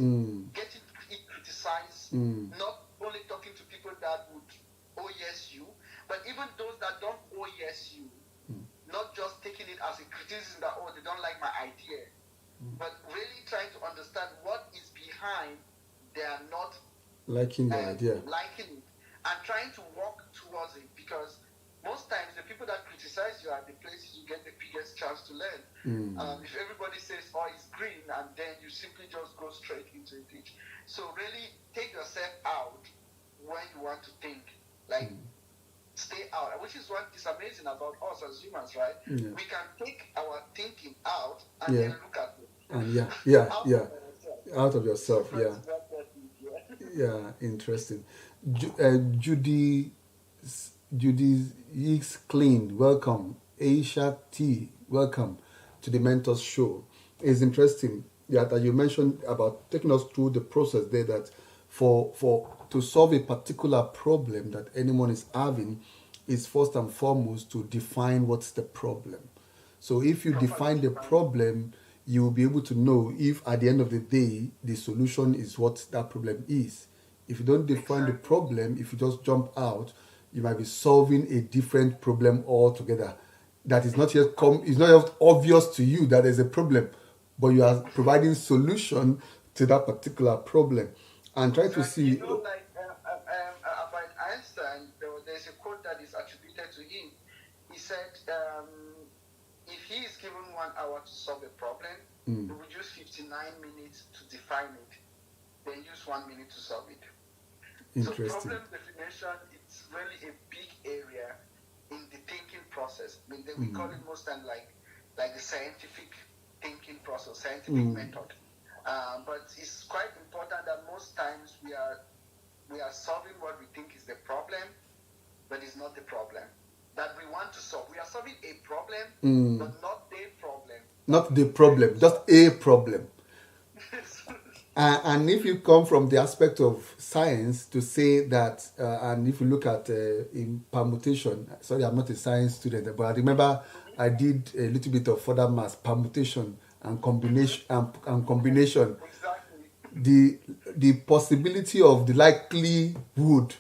getting it criticized, not only talking to people that would oh yes you, but even those that don't oh yes you, not just taking it as a criticism that oh they don't like my idea, but really trying to understand what is behind their not liking the idea, liking it, and trying to work towards it, because most times the people that criticize you are the places you get the biggest chance to learn. If everybody says, oh, it's green, and then you simply just go straight into a ditch. So really take yourself out when you want to think. Like, stay out, which is what is amazing about us as humans, right? We can take our thinking out and then look at it. And out of yourself, interesting. Judy Hicks Clean, welcome. Aisha T, welcome to the Mentors Show. It's interesting that you mentioned about taking us through the process there, that for to solve a particular problem that anyone is having is first and foremost to define what's the problem. So if you define the problem, you will be able to know if at the end of the day the solution is what that problem is. If you don't define the problem, if you just jump out, you might be solving a different problem altogether. That is not yet it's not just obvious to you that there's a problem, but you are providing solution to that particular problem and try to see. You know, like about Einstein, there's a quote that is attributed to him. He said, if he is given 1 hour to solve a problem, he would use 59 minutes to define it, then use 1 minute to solve it. So problem definition, it's really a big area in the thinking process. I mean, we call it most time like the scientific thinking process, scientific method. But it's quite important that most times we are solving what we think is the problem, but it's not the problem that we want to solve. We are solving a problem, but not the problem. Not the problem, just a problem. And if you come from the aspect of science to say that, and if you look at in permutation, sorry, I'm not a science student, but I remember I did a little bit of further maths, permutation and combination, and combination. Exactly. The possibility of the likelihood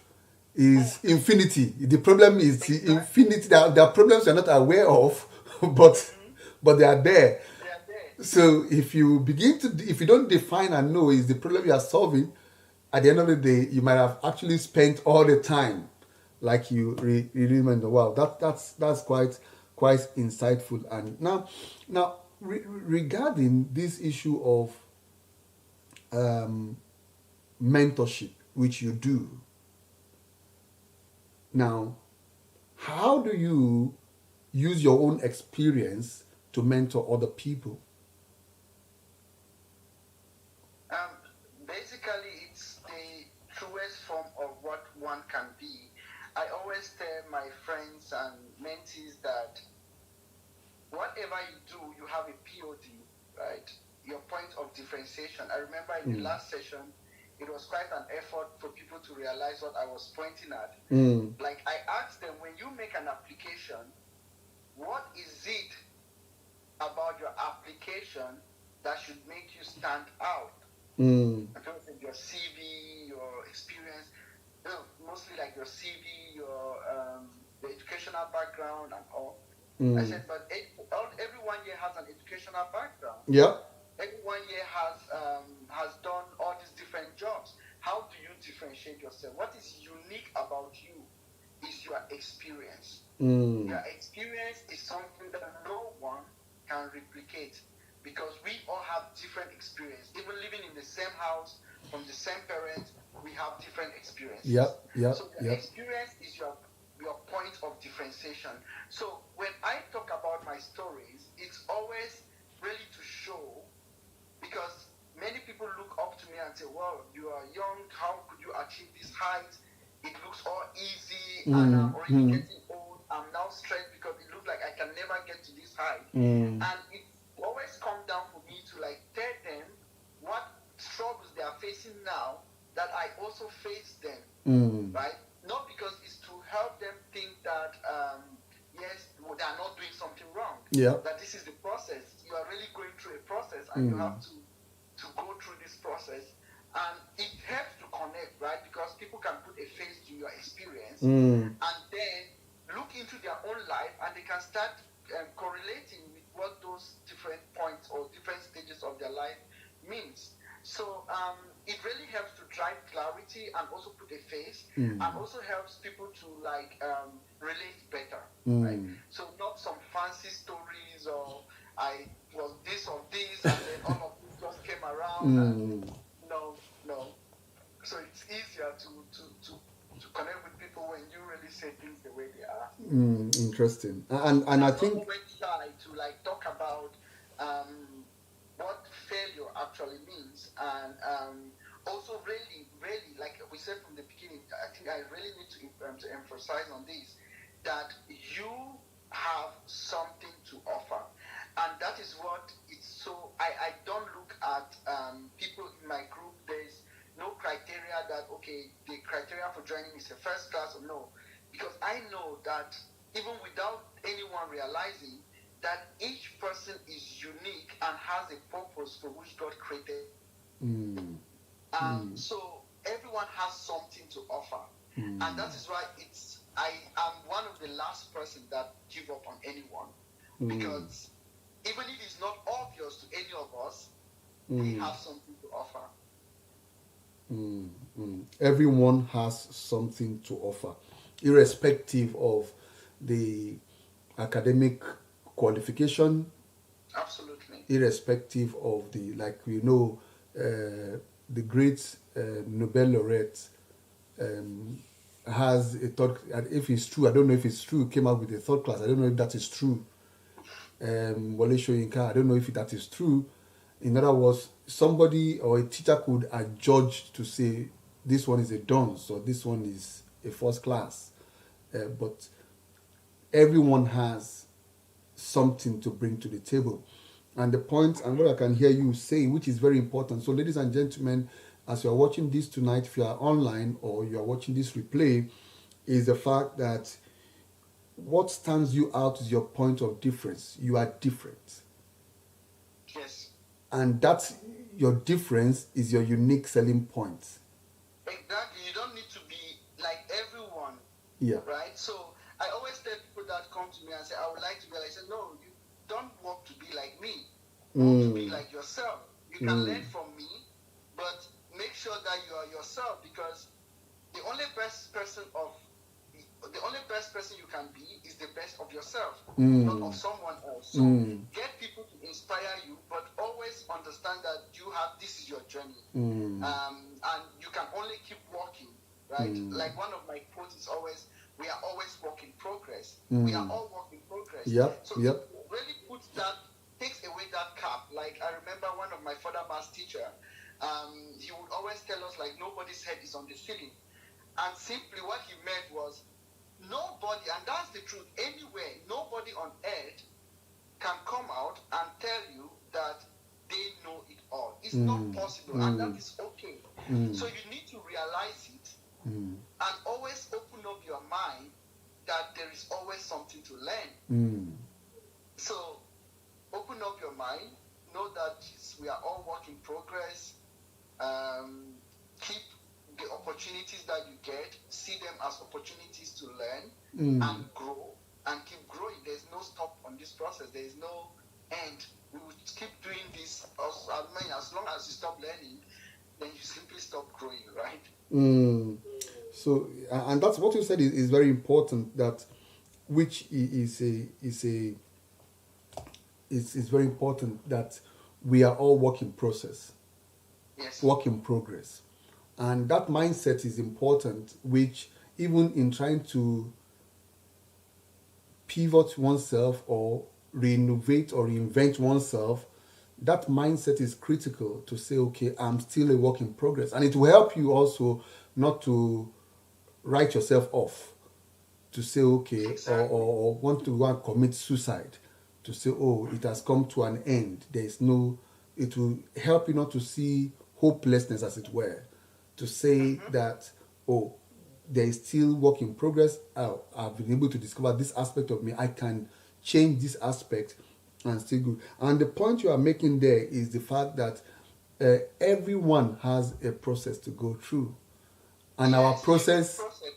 is infinity. The problem is infinity. There are problems you're not aware of, but they are there. So if you don't define and know is the problem you are solving, at the end of the day, you might have actually spent all the time, like you remember. Wow, that's quite insightful. And now regarding this issue of mentorship, which you do. Now, how do you use your own experience to mentor other people? Basically, it's the truest form of what one can be. I always tell my friends and mentees that whatever you do, you have a POD, right? Your point of differentiation. I remember in the last session, it was quite an effort for people to realize what I was pointing at. Like I asked them, when you make an application, what is it about your application that should make you stand out? Your CV, your experience, mostly like your CV, your the educational background and all. I said, but everyone here has an educational background. Yeah. Everyone here has done all these different jobs. How do you differentiate yourself? What is unique about you is your experience. Your experience is something that no one can replicate, because we all have different experience. Even living in the same house, from the same parents, we have different experiences. So your experience is your point of differentiation. So when I talk about my stories, it's always really to show, because many people look up to me and say, well, you are young, how could you achieve this height? It looks all easy, and I'm already getting old. I'm now stressed because it looks like I can never get to this height. And it always comes down for me to like tell them what struggles they are facing now that I also face them, right? Not because it's to help them think that Yeah. that this is the process. You are really going through a process, and you have to go through this process. And it helps to connect, right? Because people can put a face to your experience and then look into their own life, and they can start correlating with what those different points or different stages of their life means. So it really helps to drive clarity and also put a face, and also helps people to like relate better, right? So not some fancy stories or I was this or this, and then all of this just came around. And no. So it's easier to connect with people when you really say things the way they are. Interesting. And I think Not always shy to like talk about what failure actually means, and also really like we said from the beginning. I think I really need to emphasize on this, that you have something to offer, and that is what it's so. I don't look at people in my group. There's no criteria that okay, the criteria for joining is a first class or no, because I know that even without anyone realizing that each person is unique and has a purpose for which God created. So everyone has something to offer, and that is why I am one of the last person that give up on anyone, because even if it's not obvious to any of us, we have something to offer. Everyone has something to offer, irrespective of the academic qualification, Absolutely. irrespective of the, like we know, the great Nobel laureate has a third. If it's true, I don't know if it's true. Came out with a third class. I don't know if that is true. Wale Soyinka, I don't know if that is true. In other words, somebody or a teacher could adjudge to say this one is a dunce or this one is a first class, but everyone has something to bring to the table. And the point, and what I can hear you saying, which is very important. So, ladies and gentlemen, as you are watching this tonight, if you are online or you are watching this replay, is the fact that what stands you out is your point of difference. You are different. Yes. And that's your difference is your unique selling point. Exactly. You don't need to be like everyone. Yeah. Right? So I always tell people that come to me and say, I would like to be like, I said, no, you don't want to be like me. Want to be like yourself. You can learn from me, but make sure that you are yourself, because the only best person you can be is the best of yourself, not of someone else. So get people to inspire you, but always understand that this is your journey, and you can only keep walking, right? Like one of my quotes is always, we are always work in progress. We are all work in progress. Yep. So it really takes away that cap. Like I remember one of my father maths teacher, he would always tell us like nobody's head is on the ceiling. And simply what he meant was nobody, and that's the truth, anywhere, nobody on earth can come out and tell you that they know it all. It's not possible, and that is okay. So you need to realize it and always open up your mind that there is always something to learn. So open up your mind, know that we are all work in progress. Keep the opportunities that you get, see them as opportunities to learn and grow, and keep growing. There's no stop on this process. There is no end. We will keep doing this. As long as you stop learning, then you simply stop growing, right? So, and that's what you said is very important. That which is very important, that we are all work in process. Yes. Work in progress. And that mindset is important, which even in trying to pivot oneself or renovate or reinvent oneself, that mindset is critical to say, okay, I'm still a work in progress. And it will help you also not to write yourself off, to say, okay, Exactly. or want to go and commit suicide, to say, oh, it has come to an end. There is no, it will help you not to see hopelessness, as it were, to say that, oh, there is still work in progress. I've been able to discover this aspect of me. I can change this aspect and still good. And the point you are making there is the fact that everyone has a process to go through, and our Yes, process process.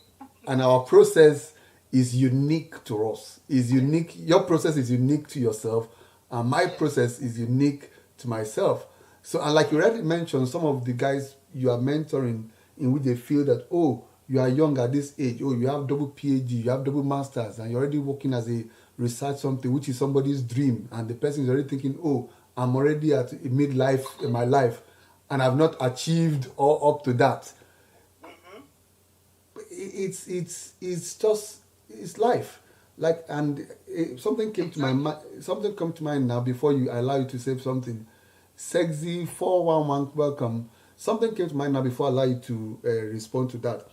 and our process is unique to us. Is unique. Your process is unique to yourself, and my Yes. process is unique to myself. So, and like you already mentioned, some of the guys you are mentoring, in which they feel that, oh, you are young at this age, oh, you have double PhD, you have double masters, and you're already working as a research something, which is somebody's dream, and the person is already thinking, oh, I'm already at midlife in my life, and I've not achieved all up to that. Mm-hmm. It's just it's life. Like, and something came to my mind. Something come to mind now before you I allow you to say something. Sexy 411 welcome. Something came to mind now before I allow you to respond to that,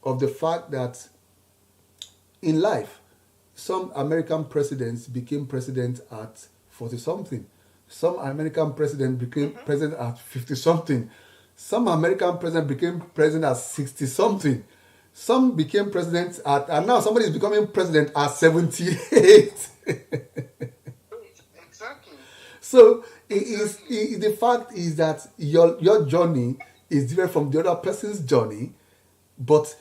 of the fact that in life, some American presidents became president at 40 something. Some American president became president at 50 something. Some American president became president at 60 something. Some became president at, and now somebody is becoming president at 78. Exactly. So the fact is that your journey is different from the other person's journey, but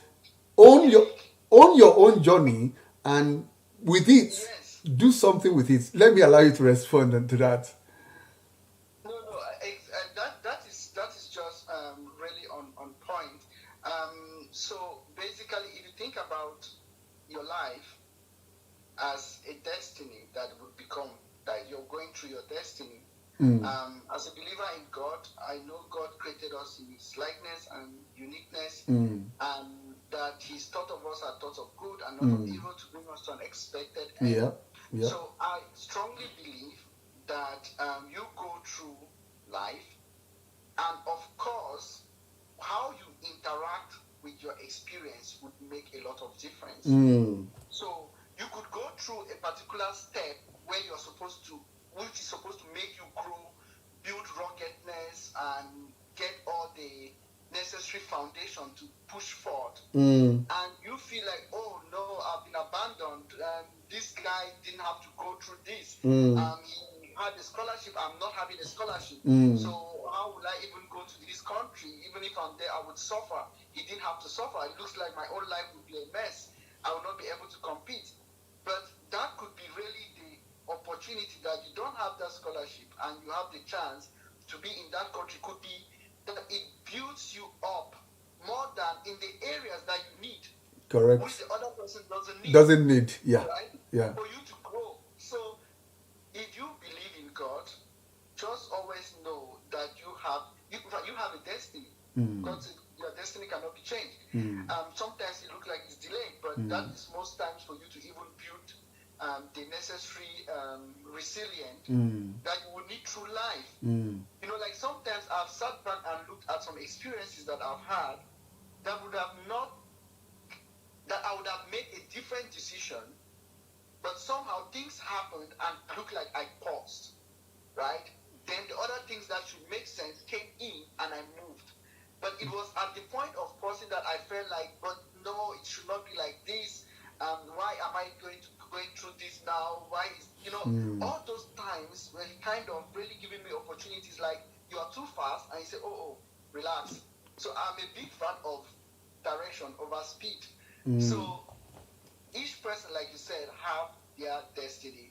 own your own your own journey, and with it Yes. do something with it. Let me allow you to respond to that. No. That is just really on point. So basically, if you think about your life as a destiny that would become, that you're going through your destiny. As a believer in God, I know God created us in His likeness and uniqueness, and that His thought of us are thoughts of good and not of evil, to bring us to an expected end. Yeah, yeah. So I strongly believe that you go through life, and of course, how you interact with your experience would make a lot of difference. So you could go through a particular step where you're supposed to, which is supposed to make you grow, build ruggedness, and get all the necessary foundation to push forward. And you feel like, oh no, I've been abandoned. This guy didn't have to go through this. He had a scholarship. I'm not having a scholarship. So how will I even go to this country? Even if I'm there, I would suffer. He didn't have to suffer. It looks like my own life would be a mess. I will not be able to compete. But that could be really the opportunity that you don't have that scholarship and you have the chance to be in that country. Could be that it builds you up more than in the areas that you need, Correct. which the other person doesn't need. Doesn't need. Yeah. Right? Yeah. For you to grow. So if you believe in God, just always know that you have a destiny. God said your destiny cannot be changed. Sometimes it looks like it's delayed, but that is most times for you to even build the necessary resilience that you will need through life. You know, like sometimes I've sat back and looked at some experiences that I've had that I would have made a different decision, but somehow things happened and looked like I paused, right? Then the other things that should make sense came in and I moved. But it was at the point of pausing that I felt like, but no, it should not be like this. Why am I going through this now? Why is, all those times were kind of really giving me opportunities, like you are too fast, and you say, oh, relax. So I'm a big fan of direction over speed. So each person, like you said, have their destiny.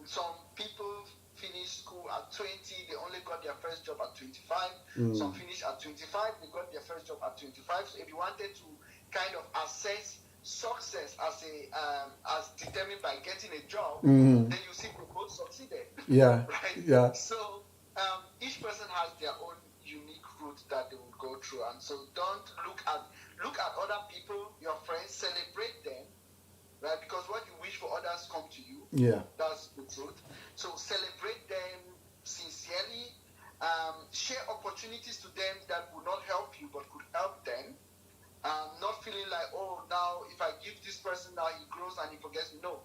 Some people finish school at 20, they only got their first job at 25. Some finish at 25, they got their first job at 25. So if you wanted to kind of assess success as determined by getting a job, then you see we both succeeded. Yeah. Right? Yeah. So each person has their own unique route that they will go through, and so don't look at other people, your friends, celebrate them. Right? Because what you wish for others come to you. Yeah. That's the truth. So celebrate them sincerely. Share opportunities to them that will not help you but could help them. Not feeling like, oh, now if I give this person, now he grows and he forgets me. No.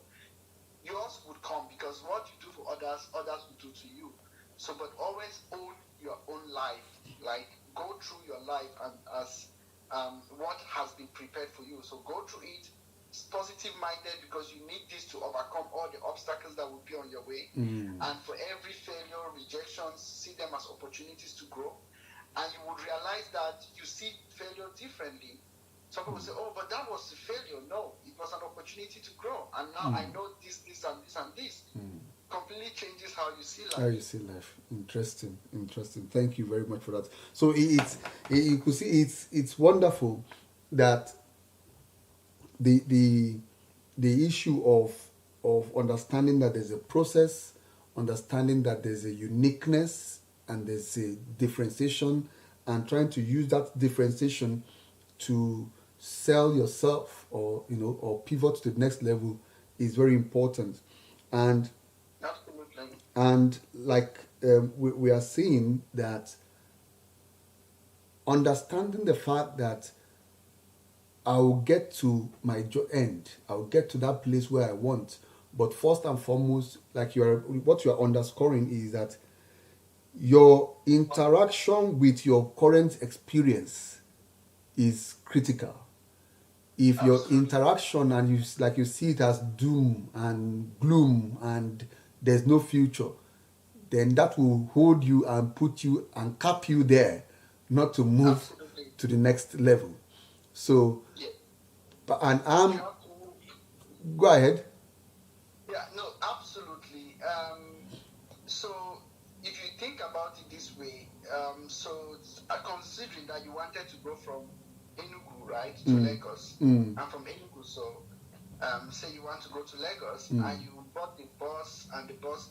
Yours would come, because what you do for others, others will do to you. So, but always own your own life. Like, go through your life and as what has been prepared for you. So go through it. positive minded because you need this to overcome all the obstacles that will be on your way. And for every failure, rejections, see them as opportunities to grow. And you would realize that you see failure differently. Some people say, oh, but that was a failure. No, it was an opportunity to grow. And now I know this, and this, and this. Completely changes how you see life. How you see life. Interesting. Thank you very much for that. So you could see it's wonderful that the issue of understanding that there's a process, understanding that there's a uniqueness and there's a differentiation, and trying to use that differentiation to sell yourself or or pivot to the next level is very important. And Absolutely. and like we are seeing that understanding the fact that I will get to my end, I will get to that place where I want. But first and foremost, like what you are underscoring is that your interaction with your current experience is critical. If your interaction and you see it as doom and gloom and there's no future, then that will hold you and put you and cap you there, not to move Absolutely. to the next level. So, Yeah. and You have to go ahead. Yeah, no, absolutely. So if you think about it this way, considering that you wanted to go from Enugu, right, to Lagos, and from Enugu, so say you want to go to Lagos, and you bought the bus, and the bus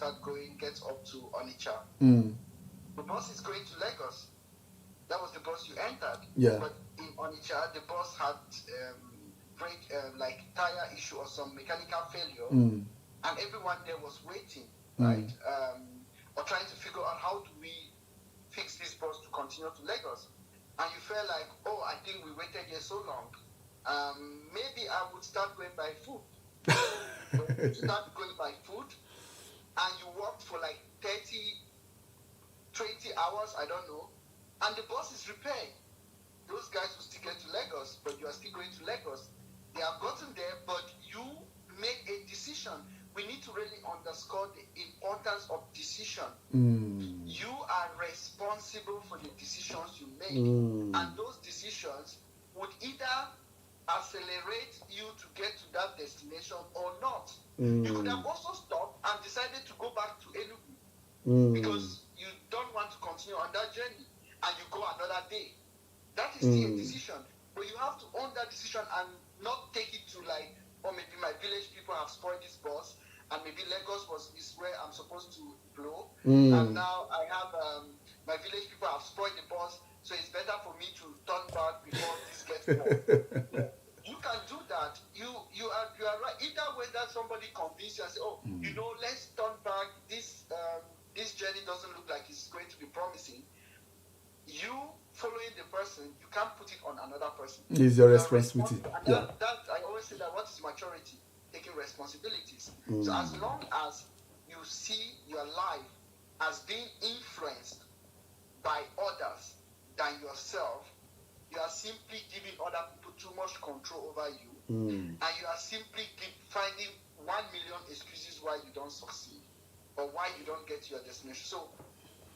gets up to Onitsha. The bus is going to Lagos. That was the bus you entered. Yeah. But in Onitsha, the bus had like tire issue or some mechanical failure, and everyone there was waiting, right? Or trying to figure out how do we fix this bus to continue to Lagos. And you felt like, oh, I think we waited here so long. Maybe I would start going by food. You start going by food, and you worked for like 30, 20 hours, I don't know, and the bus is repaired. Those guys will still get to Lagos, but you are still going to Lagos. They have gotten there, but you made a decision. We need to really underscore the importance of decision. You are responsible for the decisions you make. And those decisions would either accelerate you to get to that destination or not. You could have also stopped and decided to go back to Enugu because you don't want to continue on that journey, and you go another day. That is still a decision. But you have to own that decision and not take it to like, or maybe my village people have spoiled this bus, and maybe Lagos is where I'm supposed to blow, and now I have my village people have spoiled the bus, so it's better for me to turn back before this gets more. You can do that. You are right. Either way, that somebody convince you and say, oh, let's turn back. This journey doesn't look like it's going to be promising. You following the person, you can't put it on another person. It's your responsibility. And that I always say that what is maturity? Taking responsibilities. So as long as you see your life as being influenced by others than yourself, you are simply giving other people too much control over you, and you are simply finding 1 million excuses why you don't succeed or why you don't get to your destination. So,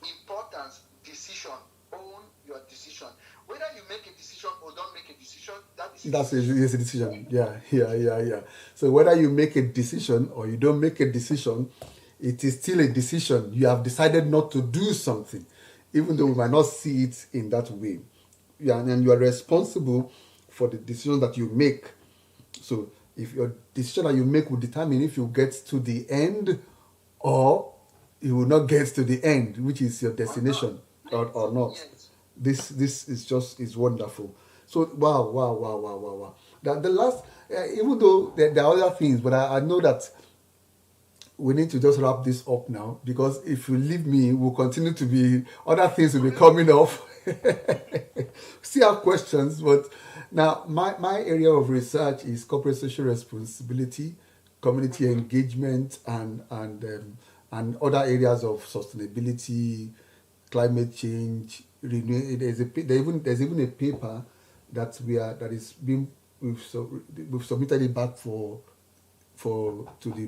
importance, decision, own your decision. Whether you make a decision or don't make a decision, that's a decision. Yeah. So whether you make a decision or you don't make a decision, it is still a decision. You have decided not to do something, even though we might not see it in that way. Yeah, and you are responsible for the decision that you make. So if your decision that you make will determine if you get to the end or you will not get to the end, which is your destination, or not. Yes. This is wonderful. So wow. The last, even though there are other things, but I know that we need to just wrap this up now, because if you leave me, we'll continue to be, other things will be coming up. Still have questions, but now my area of research is corporate social responsibility, community engagement, and other areas of sustainability, climate change, there's even a paper that is being we've submitted it back to the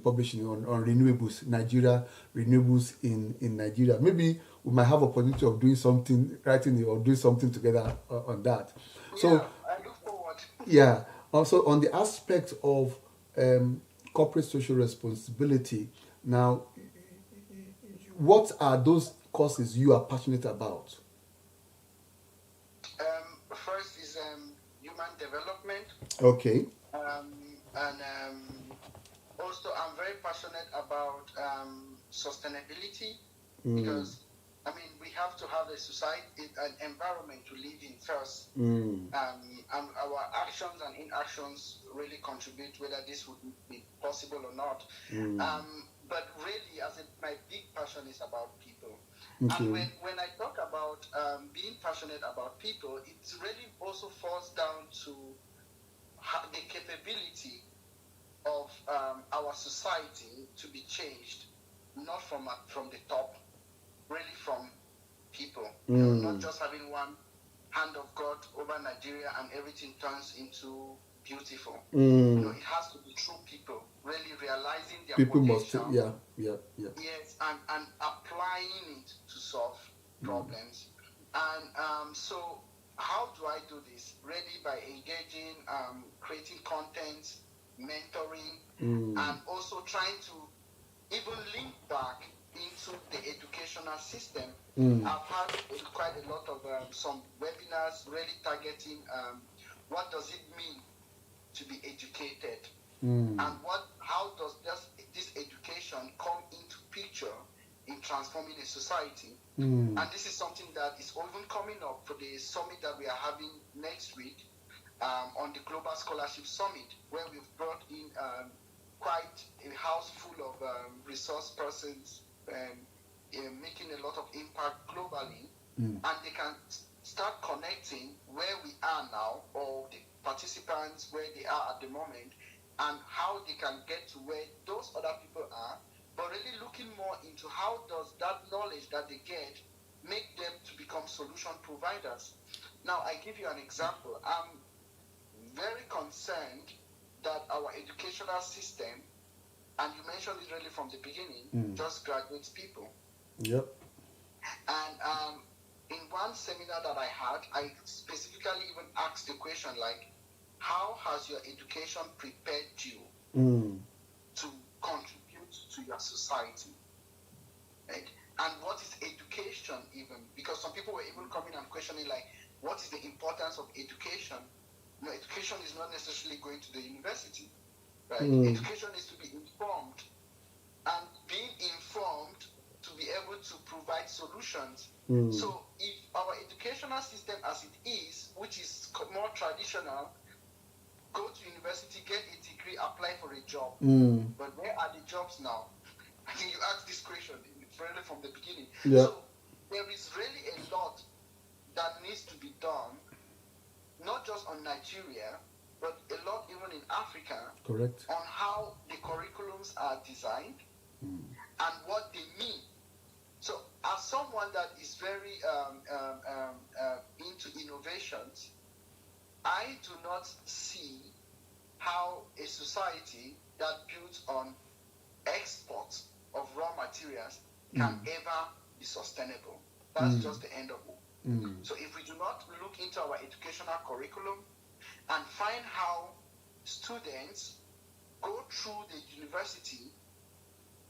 publishing on renewables, Nigeria, renewables in Nigeria. Maybe we might have opportunity of doing something, writing it or doing something together on that. So Yeah, I look forward. yeah. Also on the aspect of corporate social responsibility. Now, what are those causes you are passionate about? First is human development, Okay. and also I'm very passionate about sustainability because I mean we have to have a society, an environment to live in first. And our actions and inactions really contribute whether this would be possible or not. But really, my big passion is about people. Okay. And when I talk about being passionate about people, it really also falls down to the capability of our society to be changed, not from the top, really from people. You know, not just having one hand of God over Nigeria and everything turns into beautiful. You know, it has to be true people really realizing their People must, potential. yeah. Yes, and applying it to solve problems. And so how do I do this? Really by engaging, creating content, mentoring, and also trying to even link back into the educational system. I've had quite a lot of some webinars really targeting what does it mean to be educated, and how does this education come into picture in transforming a society. And this is something that is even coming up for the summit that we are having next week, on the Global Scholarship Summit, where we've brought in quite a house full of resource persons making a lot of impact globally, and they can start connecting where we are now, or the participants where they are at the moment, and how they can get to where those other people are, but really looking more into how does that knowledge that they get make them to become solution providers. Now, I give you an example. I'm very concerned that our educational system, and you mentioned it really from the beginning, just graduates people. Yep. And in one seminar that I had, I specifically even asked the question like, how has your education prepared you to contribute to your society? Right? And what is education even? Because some people were even coming and questioning like, what is the importance of education? No, education is not necessarily going to the university, right? Education is to be informed, and being informed to be able to provide solutions. So if our educational system as it is, which is more traditional, go to university, get a degree, apply for a job. But where are the jobs now? I think you asked this question really from the beginning. Yeah. So there is really a lot that needs to be done, not just on Nigeria, but a lot even in Africa. Correct. On how the curriculums are designed and what they mean. So as someone that is very into innovations, I do not see how a society that builds on exports of raw materials can ever be sustainable. That's just the end of it. So if we do not look into our educational curriculum and find how students go through the university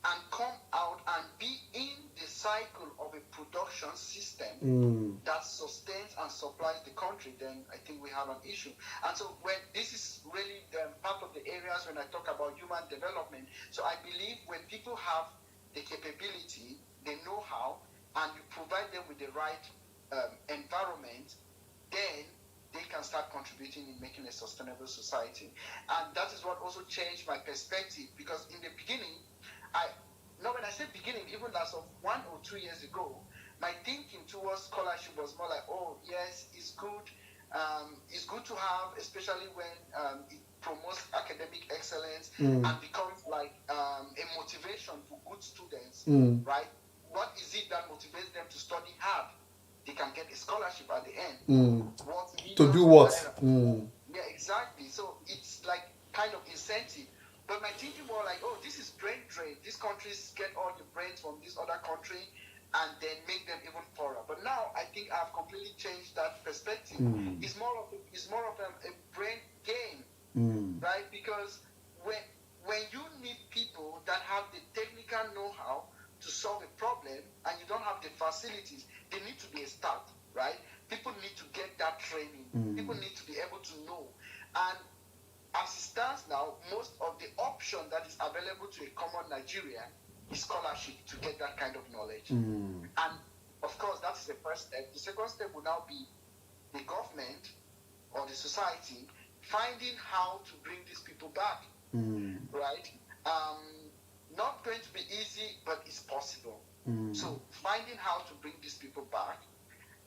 and come out and be in the cycle of a production system that sustains and supplies the country, then I think we have an issue. And so when this is really part of the areas when I talk about human development. So I believe when people have the capability, the know-how, and you provide them with the right environment, then they can start contributing in making a sustainable society. And that is what also changed my perspective, because in the beginning, when I say beginning, even as of 1 or 2 years ago, my thinking towards scholarship was more like, oh yes, it's good to have, especially when it promotes academic excellence and becomes like a motivation for good students, right? What is it that motivates them to study hard? They can get a scholarship at the end. To do what? Yeah, exactly. So it's like kind of incentive. But my thinking was like, oh, this is brain drain. These countries get all the brains from this other country and then make them even poorer. But now I think I've completely changed that perspective. It's more of a brain game, right? Because when you need people that have the technical know-how to solve a problem and you don't have the facilities, they need to be a start, right? People need to get that training. People need to be able to know. And as it stands now, most of the option that is available to a common Nigerian is scholarship to get that kind of knowledge. And of course, that is the first step. The second step will now be the government or the society finding how to bring these people back, right? Not going to be easy, but it's possible. So finding how to bring these people back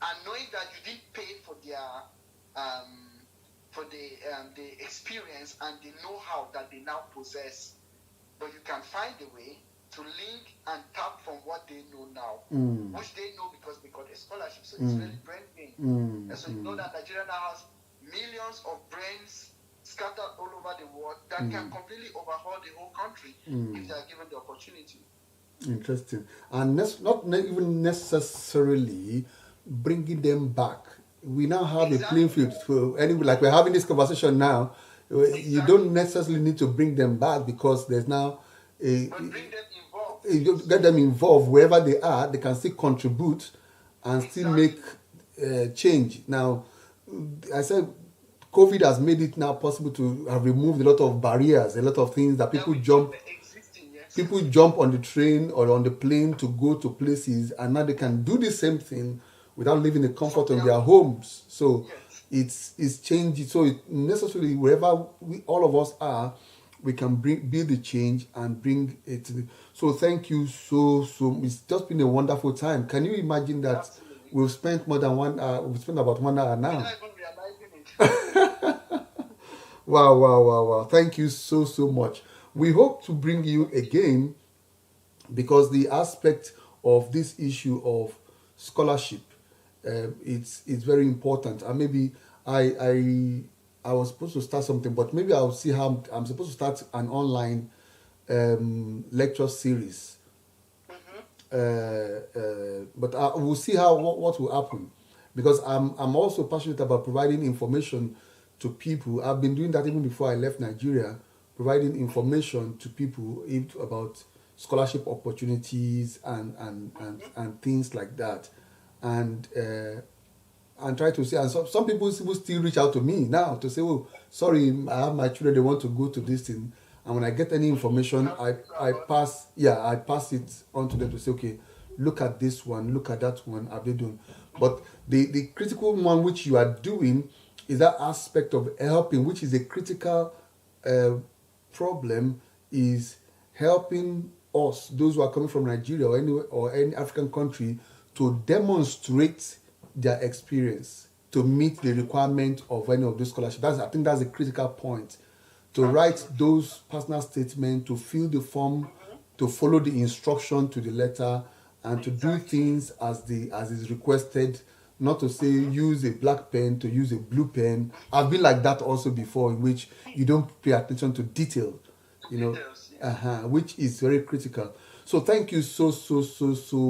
and knowing that you didn't pay for the experience and the know-how that they now possess, but you can find a way to link and tap from what they know now, which they know because they got a scholarship. So it's really brain gain. And so you know that Nigeria now has millions of brains scattered all over the world that can completely overhaul the whole country if they are given the opportunity. Interesting. And not even necessarily bringing them back. We now have a playing field. So anyway, like we're having this conversation now, you don't necessarily need to bring them back because there's now a... But bring them involved. You get them involved wherever they are, they can still contribute and still make change. Now, I said COVID has made it now possible to have removed a lot of barriers, a lot of things that people jump. People jump on the train or on the plane to go to places, and now they can do the same thing without leaving the comfort of their homes. So it's changed. So it necessarily wherever all of us are, we can be the change and bring it. So thank you so. It's just been a wonderful time. Can you imagine that we've spent more than 1 hour? We've spent about 1 hour now. You're not even realizing it. Wow. Thank you so much. We hope to bring you again because the aspect of this issue of scholarship, it's very important. And maybe I was supposed to start something, but maybe I'll see how I'm supposed to start an online lecture series. But we'll see what will happen because I'm also passionate about providing information to people. I've been doing that even before I left Nigeria, providing information to people about scholarship opportunities and things like that, and try to say. And some people still reach out to me now to say, "Oh, sorry, I have my children. They want to go to this thing." And when I get any information, I pass it on to them to say, "Okay, look at this one, look at that one. Have they done?" But the critical one which you are doing is that aspect of helping, which is a critical problem, is helping us, those who are coming from Nigeria or any African country, to demonstrate their experience to meet the requirement of any of those scholarships. I think that's a critical point. To write those personal statements, to fill the form, to follow the instruction to the letter, and to do things as is requested. Not to say use a black pen, to use a blue pen. I've been like that also before, in which you don't pay attention to detail, which is very critical. So thank you so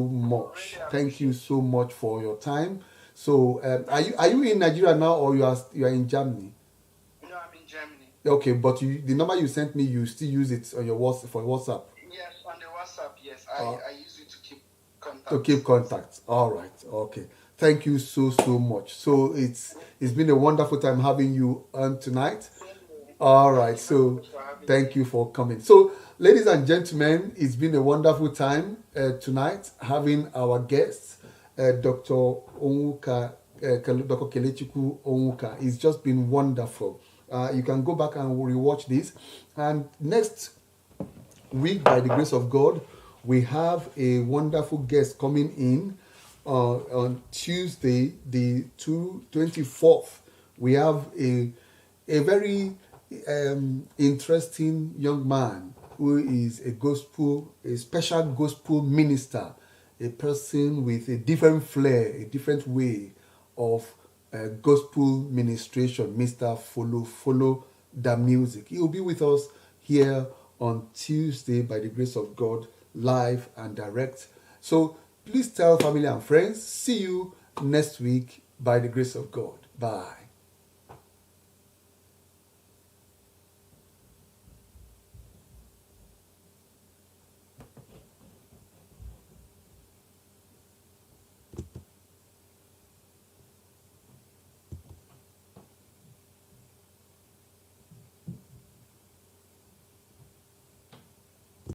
much. Thank you so much for your time. So are you in Nigeria now, or you are in Germany? No, I'm in Germany. Okay, but the number you sent me, you still use it on your WhatsApp? Yes, on the WhatsApp. Yes, I use it to keep contact. To keep contact. All right. Okay. Thank you so much. So it's been a wonderful time having you on tonight. All right. So thank you for coming. So, ladies and gentlemen, it's been a wonderful time tonight having our guest, Dr. Onwuka, Dr. Kelechukwu Onwuka. It's just been wonderful. You can go back and rewatch this. And next week, by the grace of God, we have a wonderful guest coming in. On Tuesday, the 24th, we have a very interesting young man who is a special gospel minister, a person with a different flair, a different way of gospel ministration, Mr. Follow the Music. He will be with us here on Tuesday by the grace of God, live and direct. So please tell family and friends. See you next week by the grace of God. Bye.